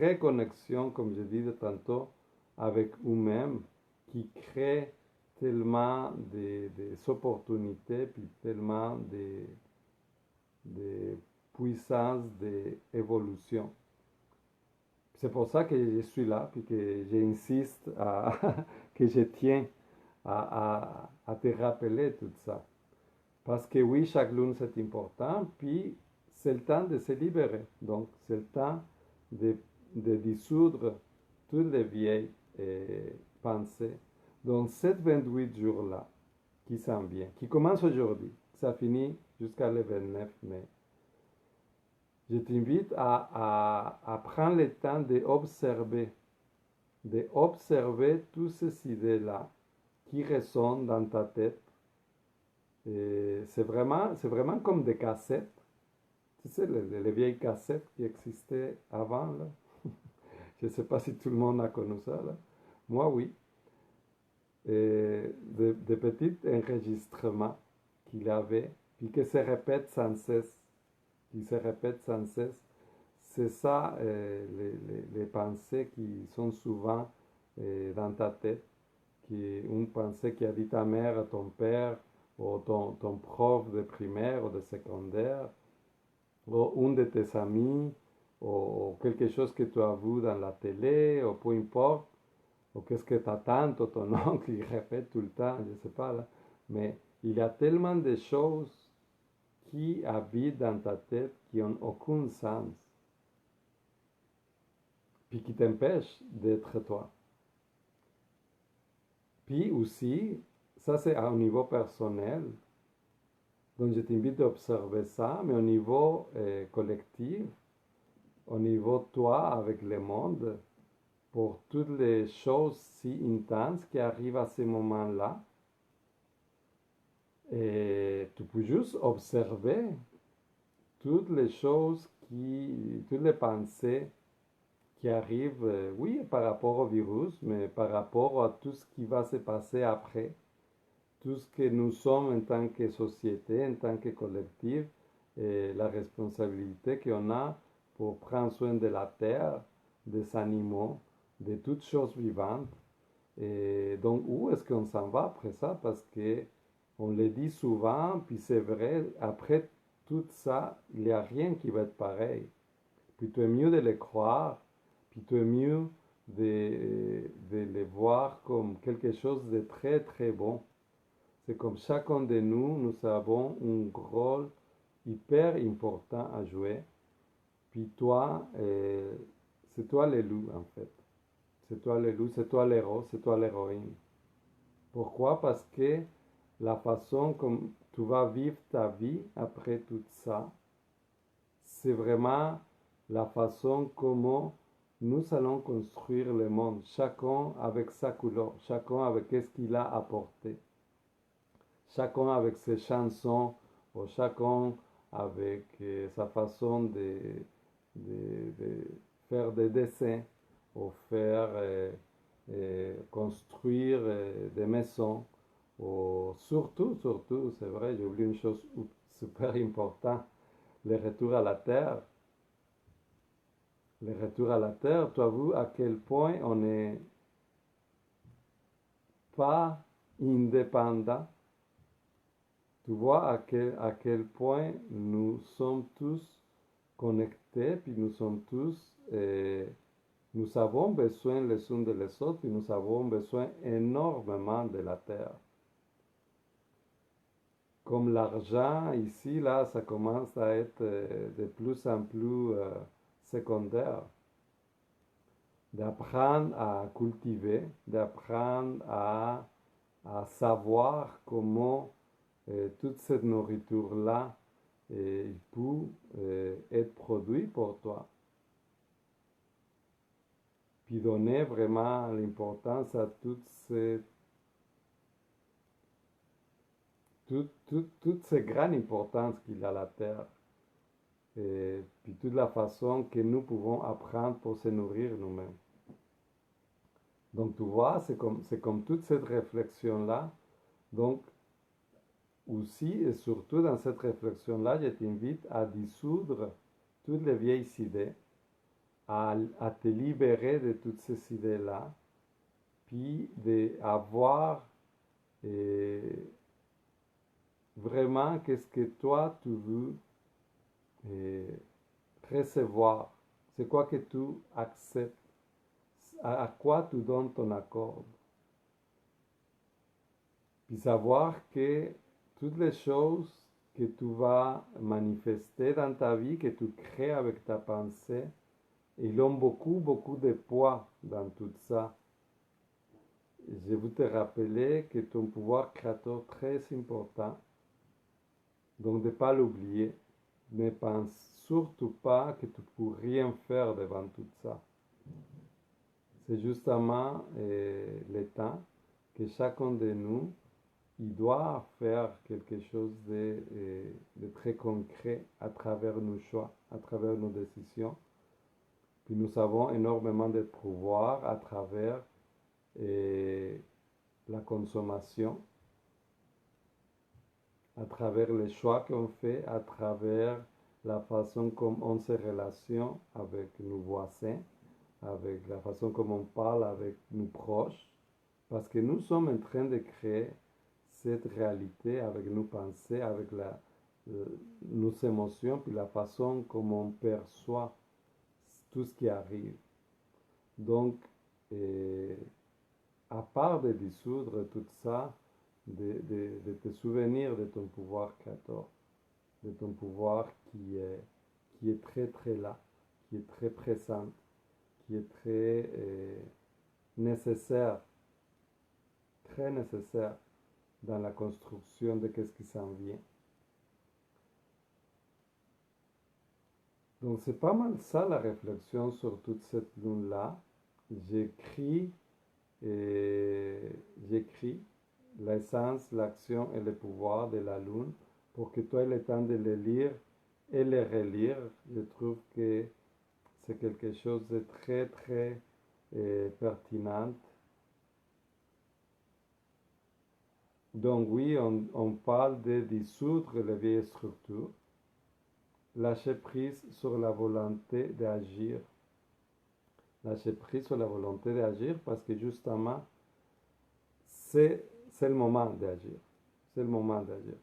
reconnexion, comme je disais tantôt, avec nous-mêmes qui crée tellement d'opportunités, puis tellement de puissance d'évolution. C'est pour ça que je suis là, puis que j'insiste, que je tiens à te rappeler tout ça. Parce que oui, chaque lune c'est important, puis c'est le temps de se libérer. Donc c'est le temps de dissoudre toutes les vieilles pensées. Donc ces 28 jours-là qui s'en viennent, qui commencent aujourd'hui, ça finit jusqu'à le 29 mai. Je t'invite à prendre le temps d'observer toutes ces idées-là qui résonnent dans ta tête. C'est vraiment comme des cassettes. Tu sais, les vieilles cassettes qui existaient avant, là. Je ne sais pas si tout le monde a connu ça, là. Moi, oui. Des petits enregistrements qu'il avait, puis qui se répètent sans cesse. C'est ça, les pensées qui sont souvent dans ta tête. Une pensée qui a dit ta mère, ton père, ou ton prof de primaire ou de secondaire, ou un de tes amis, ou quelque chose que tu as vu dans la télé, ou peu importe, ou qu'est-ce que ta tante ou ton oncle il répète tout le temps, je ne sais pas là. Mais il y a tellement de choses qui habitent dans ta tête qui n'ont aucun sens, puis qui t'empêchent d'être toi. Puis aussi, ça c'est à un niveau personnel, donc je t'invite à observer ça, mais au niveau collectif, au niveau toi avec le monde, pour toutes les choses si intenses qui arrivent à ce moment-là. Et tu peux juste observer toutes les choses toutes les pensées qui arrivent, oui, par rapport au virus, mais par rapport à tout ce qui va se passer après, tout ce que nous sommes en tant que société, en tant que collectif, et la responsabilité qu'on a pour prendre soin de la terre, des animaux, de toutes choses vivantes. Et donc, où est-ce qu'on s'en va après ça? Parce que on le dit souvent, puis c'est vrai, après tout ça, il n'y a rien qui va être pareil. Puis tu es mieux de le croire, puis tu es mieux de les voir comme quelque chose de très très bon. C'est comme chacun de nous, nous avons un rôle hyper important à jouer. Puis toi, c'est toi l'élu en fait. C'est toi l'élu, c'est toi l'héros, c'est toi l'héroïne. Pourquoi? Parce que la façon comme tu vas vivre ta vie après tout ça, c'est vraiment la façon comment nous allons construire le monde, chacun avec sa couleur, chacun avec ce qu'il a apporté, chacun avec ses chansons, ou chacun avec sa façon de faire des dessins, ou faire construire des maisons, ou surtout, c'est vrai, j'ai oublié une chose super importante, le retour à la terre. Le retour à la terre, tu as vu à quel point on n'est pas indépendant. Tu vois à quel point nous sommes tous connectés, puis nous sommes tous, nous avons besoin les uns des autres, puis nous avons besoin énormément de la terre. Comme l'argent, ici, là, ça commence à être de plus en plus secondaire. D'apprendre à cultiver, d'apprendre à savoir comment toute cette nourriture-là peut être produite pour toi. Puis donner vraiment l'importance à toute cette grande importance qu'il a la terre. Et puis toute la façon que nous pouvons apprendre pour se nourrir nous-mêmes. Donc tu vois, c'est comme toute cette réflexion-là. Donc aussi et surtout dans cette réflexion-là, je t'invite à dissoudre toutes les vieilles idées, à te libérer de toutes ces idées-là, puis d'avoir vraiment qu'est-ce que toi tu veux recevoir. C'est quoi que tu acceptes, à quoi tu donnes ton accord. Puis savoir que toutes les choses que tu vas manifester dans ta vie, que tu crées avec ta pensée, ils ont beaucoup de poids dans tout ça. Je veux te rappeler que ton pouvoir créateur est très important, donc de ne pas l'oublier. Ne pense surtout pas que tu ne peux rien faire devant tout ça. C'est justement le temps que chacun de nous il doit faire quelque chose de très concret à travers nos choix, à travers nos décisions. Puis nous avons énormément de pouvoir à travers la consommation, à travers les choix qu'on fait, à travers la façon comme on se relationne avec nos voisins, avec la façon comme on parle avec nos proches, parce que nous sommes en train de créer cette réalité avec nos pensées, avec nos émotions, puis la façon comme on perçoit tout ce qui arrive. Donc, à part de dissoudre tout ça, de te souvenir de ton pouvoir créateur, de ton pouvoir qui est très très là, qui est très présent, qui est nécessaire, très nécessaire dans la construction de ce qui s'en vient. Donc c'est pas mal ça la réflexion sur toute cette lune-là. J'écris l'essence, l'action et le pouvoir de la lune pour que tu aies le temps de les lire et les relire. Je trouve que c'est quelque chose de très très pertinent. Donc oui, on parle de dissoudre les vieilles structures, lâcher prise sur la volonté d'agir. Lâcher prise sur la volonté d'agir parce que justement, c'est le moment d'agir. C'est le moment d'agir.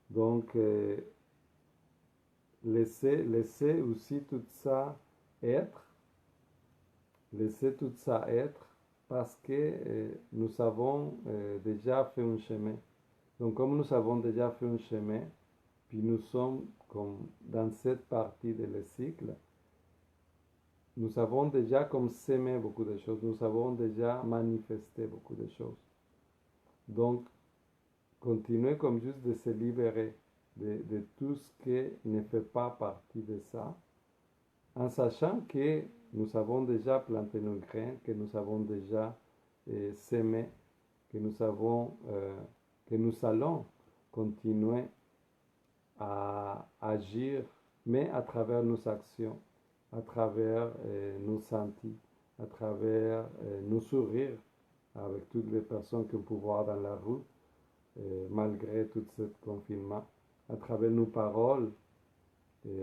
Donc, laisser aussi tout ça être laisser tout ça être parce que nous avons déjà fait un chemin. Donc comme nous avons déjà fait un chemin, puis nous sommes comme dans cette partie de le cycle, nous avons déjà comme semé beaucoup de choses, nous avons déjà manifesté beaucoup de choses. Donc, continuer comme juste de se libérer de tout ce qui ne fait pas partie de ça, en sachant que nous avons déjà planté nos graines, que nous avons déjà semé, que que nous allons continuer à agir, mais à travers nos actions, à travers nos sentis, à travers nos sourires avec toutes les personnes qu'on peut voir dans la rue, malgré tout ce confinement, à travers nos paroles,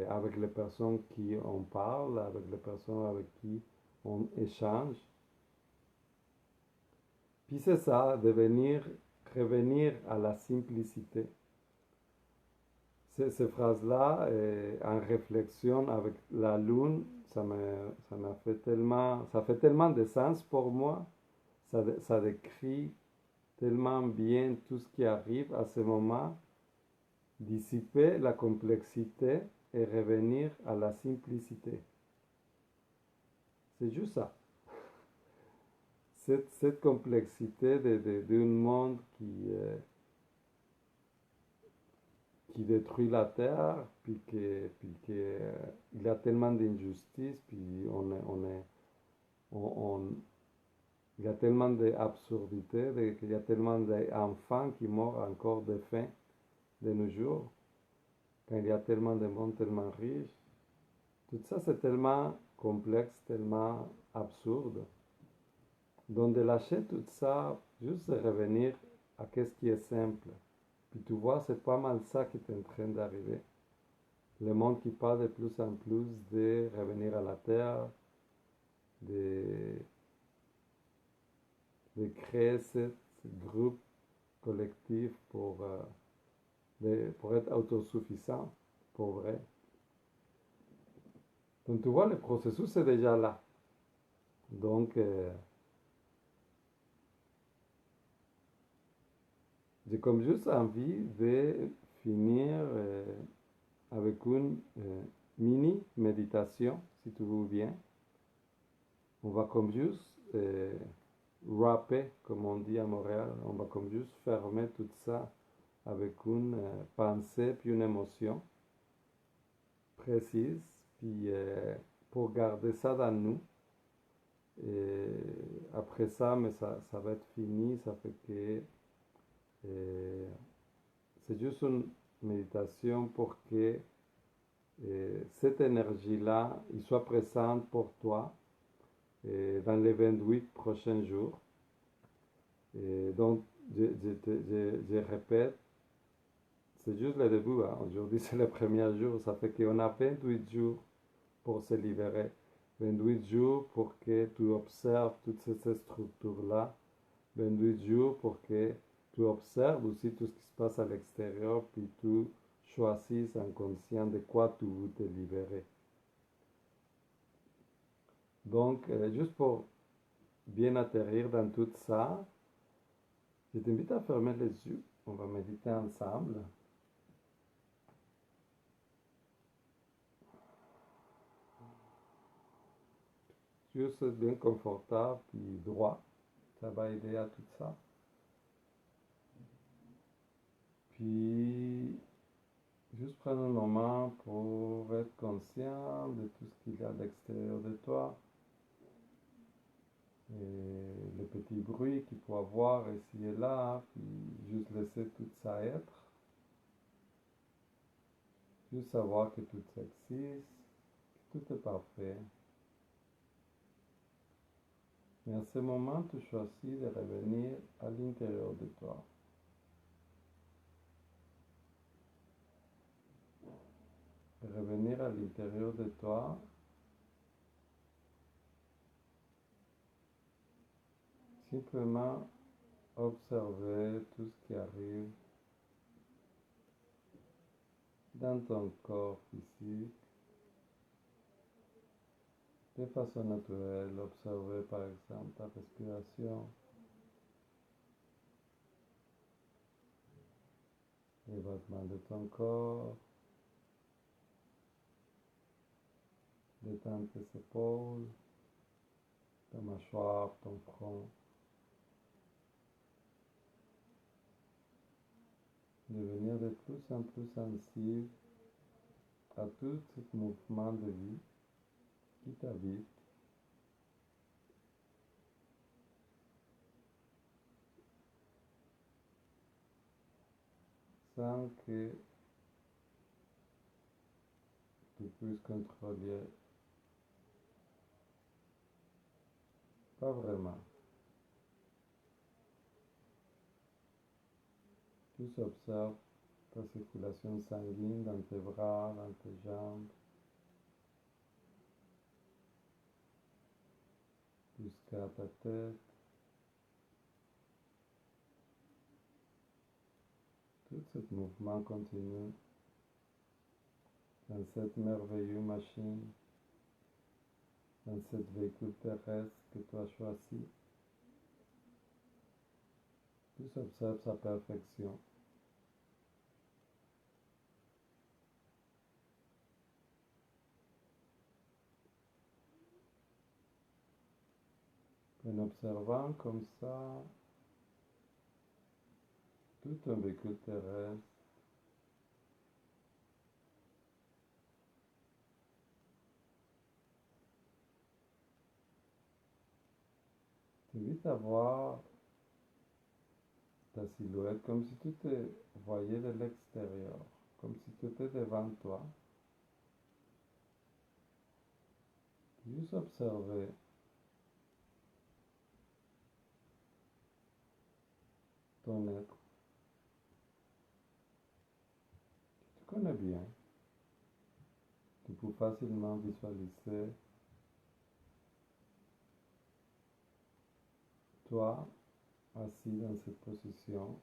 avec les personnes qui on parle, avec les personnes avec qui on échange. Puis c'est ça, revenir à la simplicité. Ces phrases-là, en réflexion avec la lune, ça fait tellement de sens pour moi. Ça décrit tellement bien tout ce qui arrive à ce moment, dissiper la complexité et revenir à la simplicité. C'est juste ça. Cette complexité d'un monde qui détruit la terre, il y a tellement d'injustices, puis il y a tellement d'absurdités, qu'il y a tellement d'enfants qui meurent encore de faim de nos jours, quand il y a tellement de monde tellement riche. Tout ça, c'est tellement complexe, tellement absurde. Donc, de lâcher tout ça, juste de revenir à ce qui est simple. Puis tu vois, c'est pas mal ça qui est en train d'arriver. Le monde qui parle de plus en plus de revenir à la terre, de, de créer ce groupe collectif pour être autosuffisant, pour vrai. Donc tu vois, le processus est déjà là. Donc, j'ai comme juste envie de finir avec une mini méditation, si tu veux bien. On va comme juste wrapper, comme on dit à Montréal, on va comme juste fermer tout ça avec une pensée puis une émotion précise, puis pour garder ça dans nous. Et après ça, mais ça va être fini, ça fait que c'est juste une méditation pour que cette énergie-là, il soit présente pour toi dans les 28 prochains jours. Et donc, je répète, c'est juste le début. Hein. Aujourd'hui, c'est le premier jour. Ça fait qu'on a 28 jours pour se libérer. 28 jours pour que tu observes toutes ces structures-là. 28 jours pour que tu observes aussi tout ce qui se passe à l'extérieur, puis tu choisisses en conscient de quoi tu veux te libérer. Donc, juste pour bien atterrir dans tout ça, je t'invite à fermer les yeux. On va méditer ensemble. Juste bien confortable puis droit. Ça va aider à tout ça. Puis, juste prendre un moment pour être conscient de tout ce qu'il y a à l'extérieur de toi. Et les petits bruits qu'il peut avoir ici et là, puis juste laisser tout ça être. Juste savoir que tout existe, que tout est parfait. Mais à ce moment, tu choisis de revenir à l'intérieur de toi. Revenir à l'intérieur de toi, simplement observer tout ce qui arrive dans ton corps physique, de façon naturelle, observer par exemple ta respiration, les battements de ton corps, détendre tes épaules, ta mâchoire, ton front, devenir de plus en plus sensible à tout ce mouvement de vie qui t'habite, sans que tu puisses contrôler, pas vraiment. Tu observes ta circulation sanguine dans tes bras, dans tes jambes, jusqu'à ta tête. Tout ce mouvement continue dans cette merveilleuse machine, dans ce véhicule terrestre que tu as choisi. Tu observes sa perfection. En observant comme ça tout un véhicule terrestre, tu invites à voir ta silhouette comme si tu te voyais de l'extérieur, comme si tu étais devant toi. Juste observer ton être. Tu connais bien. Tu peux facilement visualiser toi assis dans cette position.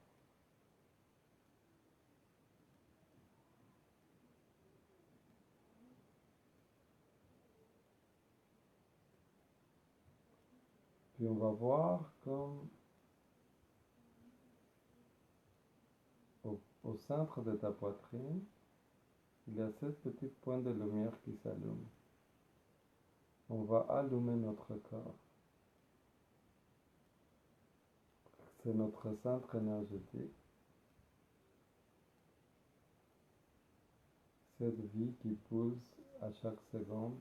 Puis on va voir comme au centre de ta poitrine, il y a 7 petits points de lumière qui s'allument. On va allumer notre corps. C'est notre centre énergétique. Cette vie qui pulse à chaque seconde.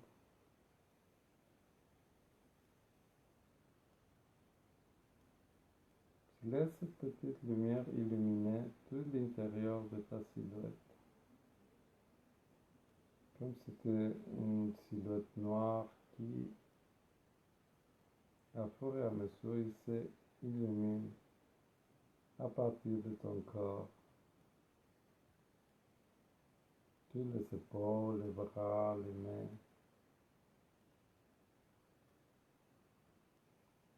Laisse cette petite lumière illuminer tout l'intérieur de ta silhouette. Comme si c'était une silhouette noire qui, à fur et à mesure, il s'illumine à partir de ton corps. Toutes les épaules, les bras, les mains,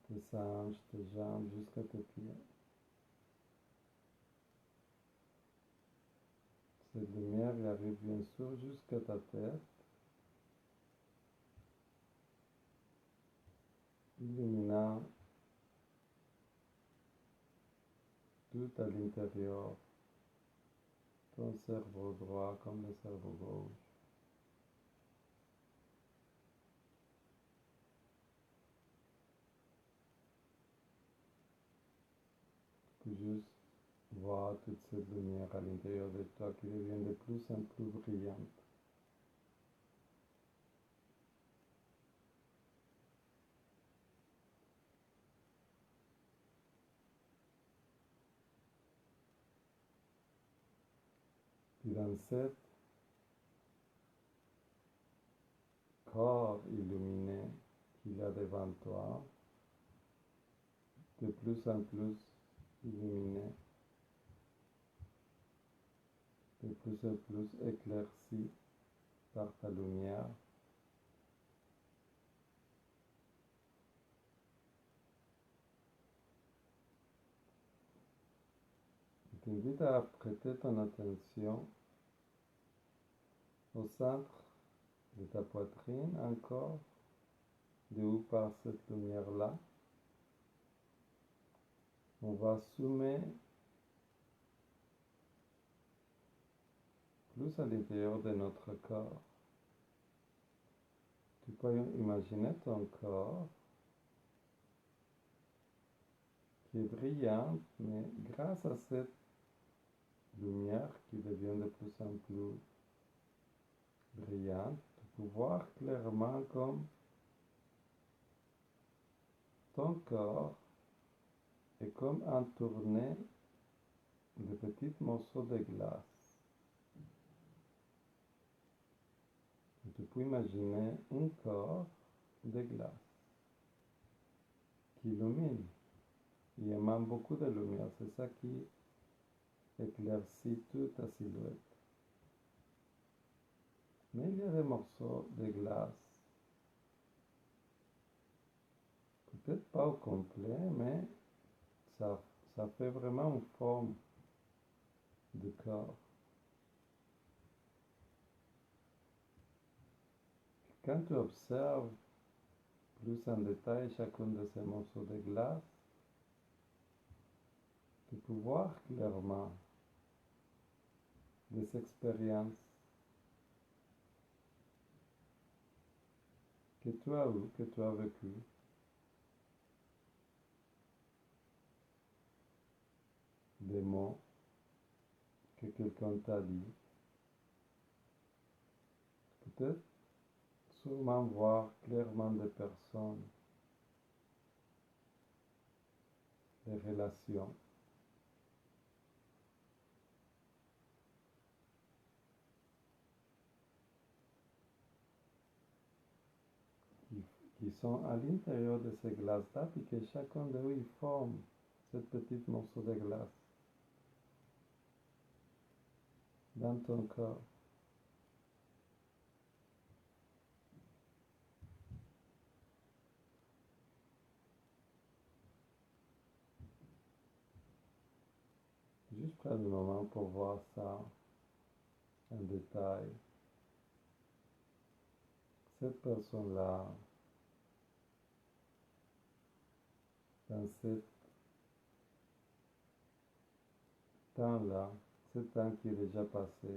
tes hanches, tes jambes, jusqu'à tes pieds. Cette lumière y arrive bien sûr jusqu'à ta tête, illuminant tout à l'intérieur, ton cerveau droit comme le cerveau gauche. Tu peux juste voir toute cette lumière à l'intérieur de toi qui devient de plus en plus brillante. Puis dans cet corps illuminé qu'il y a devant toi, de plus en plus illuminé, de plus en plus éclairci par ta lumière. Je t'invite à prêter ton attention au centre de ta poitrine encore, de où part cette lumière-là. On va zoomer plus à l'intérieur de notre corps. Tu peux imaginer ton corps qui est brillant, mais grâce à cette lumière qui devient de plus en plus brillante, tu peux voir clairement comme ton corps est comme entourné de petits morceaux de glace. Et tu peux imaginer un corps de glace qui illumine. Il émane beaucoup de lumière, c'est ça qui éclaircit toute ta silhouette. Mais il y a des morceaux de glace, peut-être pas au complet, mais ça fait vraiment une forme de corps. Quand tu observes plus en détail chacun de ces morceaux de glace, tu peux voir clairement des expériences que tu as eues, que tu as vécues, des mots que quelqu'un t'a dit. Peut-être sûrement voir clairement des personnes, des relations. Qui, qui sont à l'intérieur de ces glaces-là, puis que chacun d'eux, ils forme ce petit morceau de glace dans ton corps. Juste prendre un moment pour voir ça en détail. Cette personne-là, dans ce temps-là, ce temps qui est déjà passé,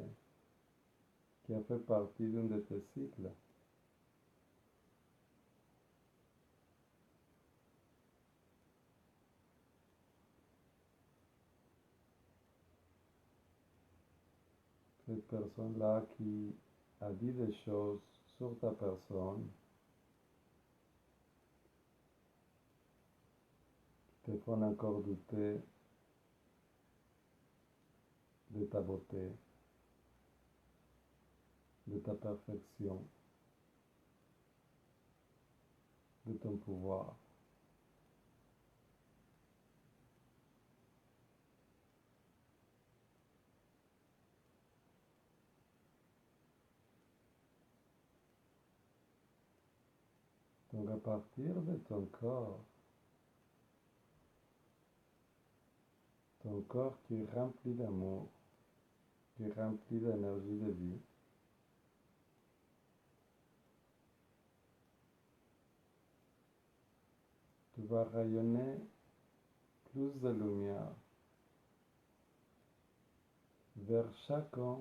qui a fait partie d'un de tes cycles, cette personne-là qui a dit des choses sur ta personne, qui te font encore douter de ta beauté, de ta perfection, de ton pouvoir. Donc à partir de ton corps qui est rempli d'amour, qui est rempli d'énergie de vie, tu vas rayonner plus de lumière vers chacun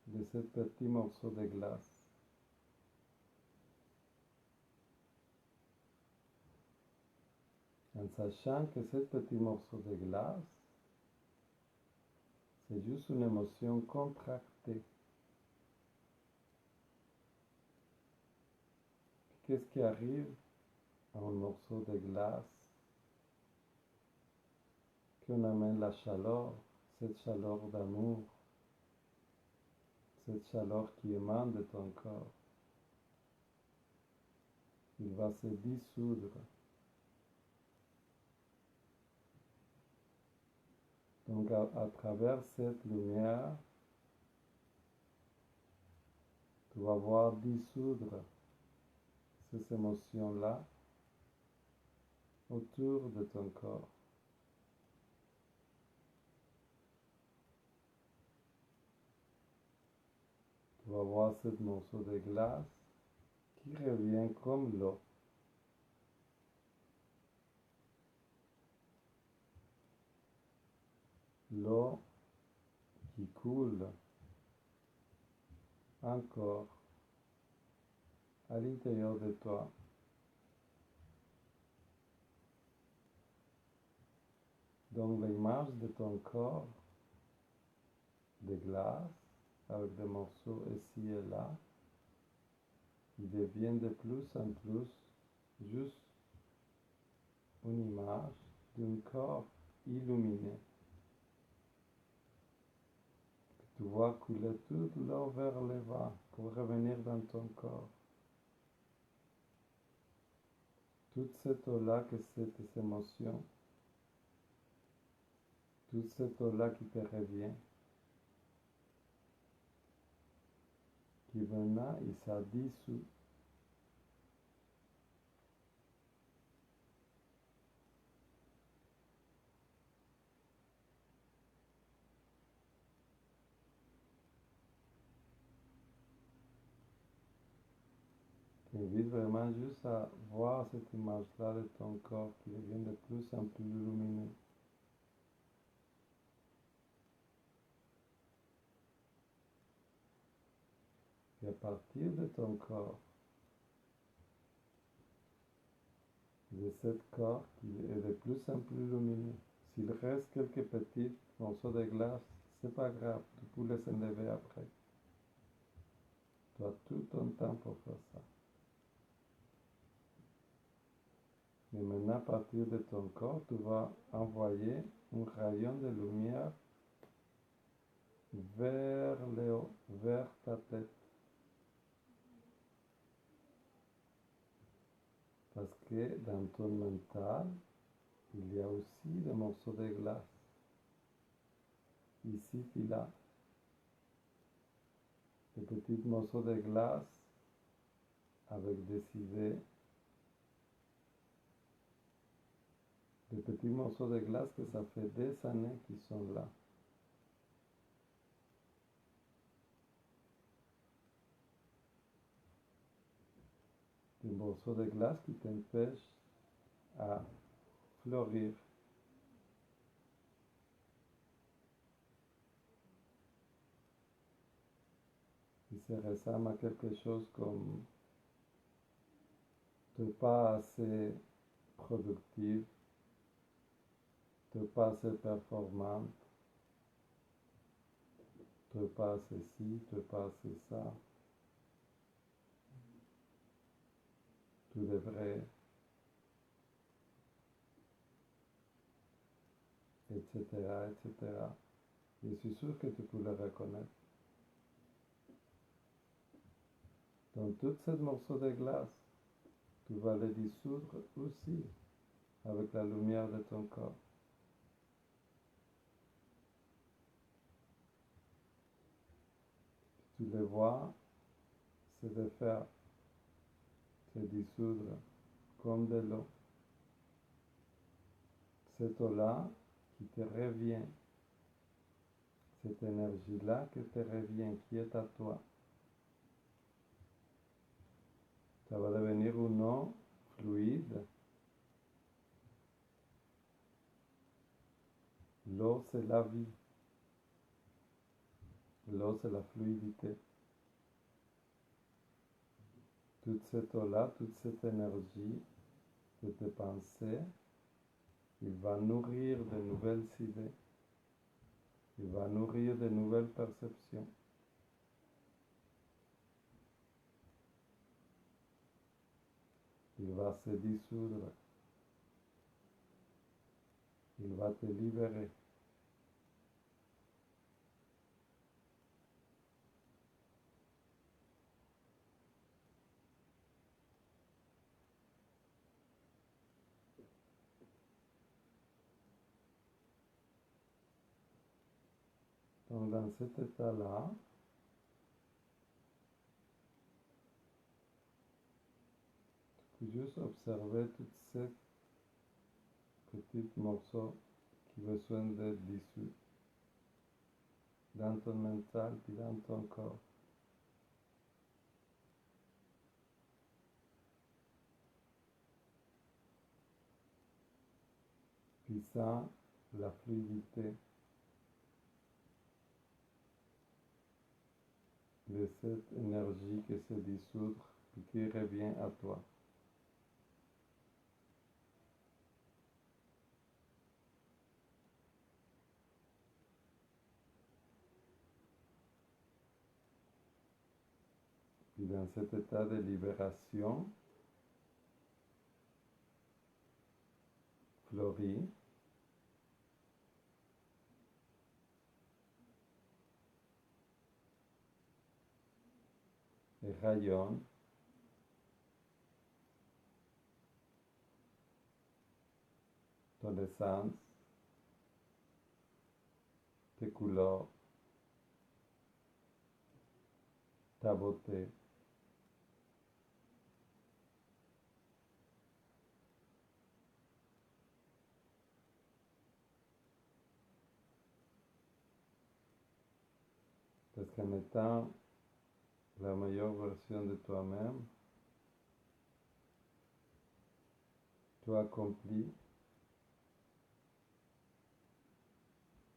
de ces petits morceaux de glace. En sachant que ces petits morceaux de glace, c'est juste une émotion contractée. Qu'est-ce qui arrive à un morceau de glace? Qu'on amène la chaleur, cette chaleur d'amour, cette chaleur qui émane de ton corps. Il va se dissoudre. Donc à travers cette lumière, tu vas voir dissoudre ces émotions-là autour de ton corps. Tu vas voir ce morceau de glace qui revient comme l'eau l'eau qui coule encore à l'intérieur de toi. Donc l'image de ton corps de glace avec des morceaux ici et là, qui deviennent de plus en plus juste une image d'un corps illuminé. Tu vois couler toute l'eau vers le bas pour revenir dans ton corps. Toute cette eau-là que c'est tes émotions, toute cette eau-là qui te revient, qui venait et ça dissout. Tu invites vraiment juste à voir cette image-là de ton corps qui devient de plus en plus lumineux. Et à partir de ton corps, de cet corps qui est de plus en plus lumineux, s'il reste quelques petits morceaux de glace, c'est pas grave, tu peux les enlever après. Tu as tout ton temps pour faire ça. Mais maintenant, à partir de ton corps, tu vas envoyer un rayon de lumière vers le haut, vers ta tête. Parce que dans ton mental, il y a aussi des morceaux de glace. Ici et là. Des petits morceaux de glace avec des idées. Des petits morceaux de glace que ça fait des années qu'ils sont là. Des morceaux de glace qui t'empêchent à fleurir. Il se ressemble à quelque chose comme t'es pas assez productif, t'es pas assez performante, t'es pas assez ci, t'es pas assez ça. Tu devrais, etc., etc. Je suis sûr que tu peux le reconnaître. Donc, tous ces morceaux de glace, tu vas les dissoudre aussi avec la lumière de ton corps. Tu les vois se défaire, se dissoudre comme de l'eau. Cette eau-là qui te revient, cette énergie-là qui te revient, qui est à toi. Ça va devenir une eau fluide. L'eau, c'est la vie. L'eau, c'est la fluidité. Toute cette eau-là, toute cette énergie de tes pensées, il va nourrir de nouvelles idées. Il va nourrir de nouvelles perceptions. Il va se dissoudre. Il va te libérer. Donc dans cet état-là, tu peux juste observer tous ces petits morceaux qui ont besoin d'être dissous dans ton mental et dans ton corps. Puis ça, la fluidité, de cette énergie qui se dissoudre et qui revient à toi. Puis dans cet état de libération, fleurit, et rayonne ton essence, tes couleurs, ta beauté. Parce qu'en étant la meilleure version de toi-même, tu accomplis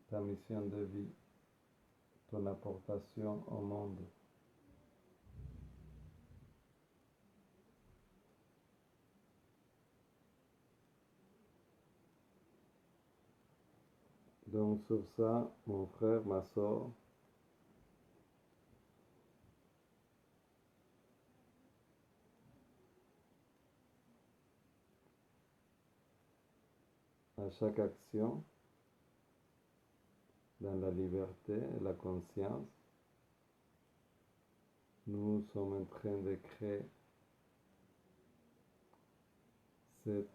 ta mission de vie, ton apportation au monde. Donc sur ça, mon frère, ma soeur, à chaque action, dans la liberté et la conscience, nous sommes en train de créer cet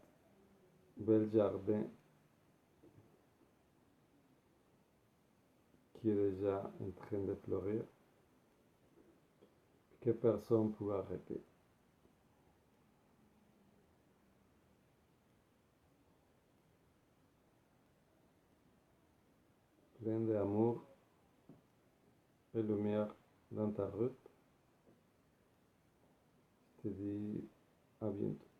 bel jardin qui est déjà en train de fleurir, que personne ne peut arrêter. Plein d'amour et lumière dans ta route. Je te dis à bientôt.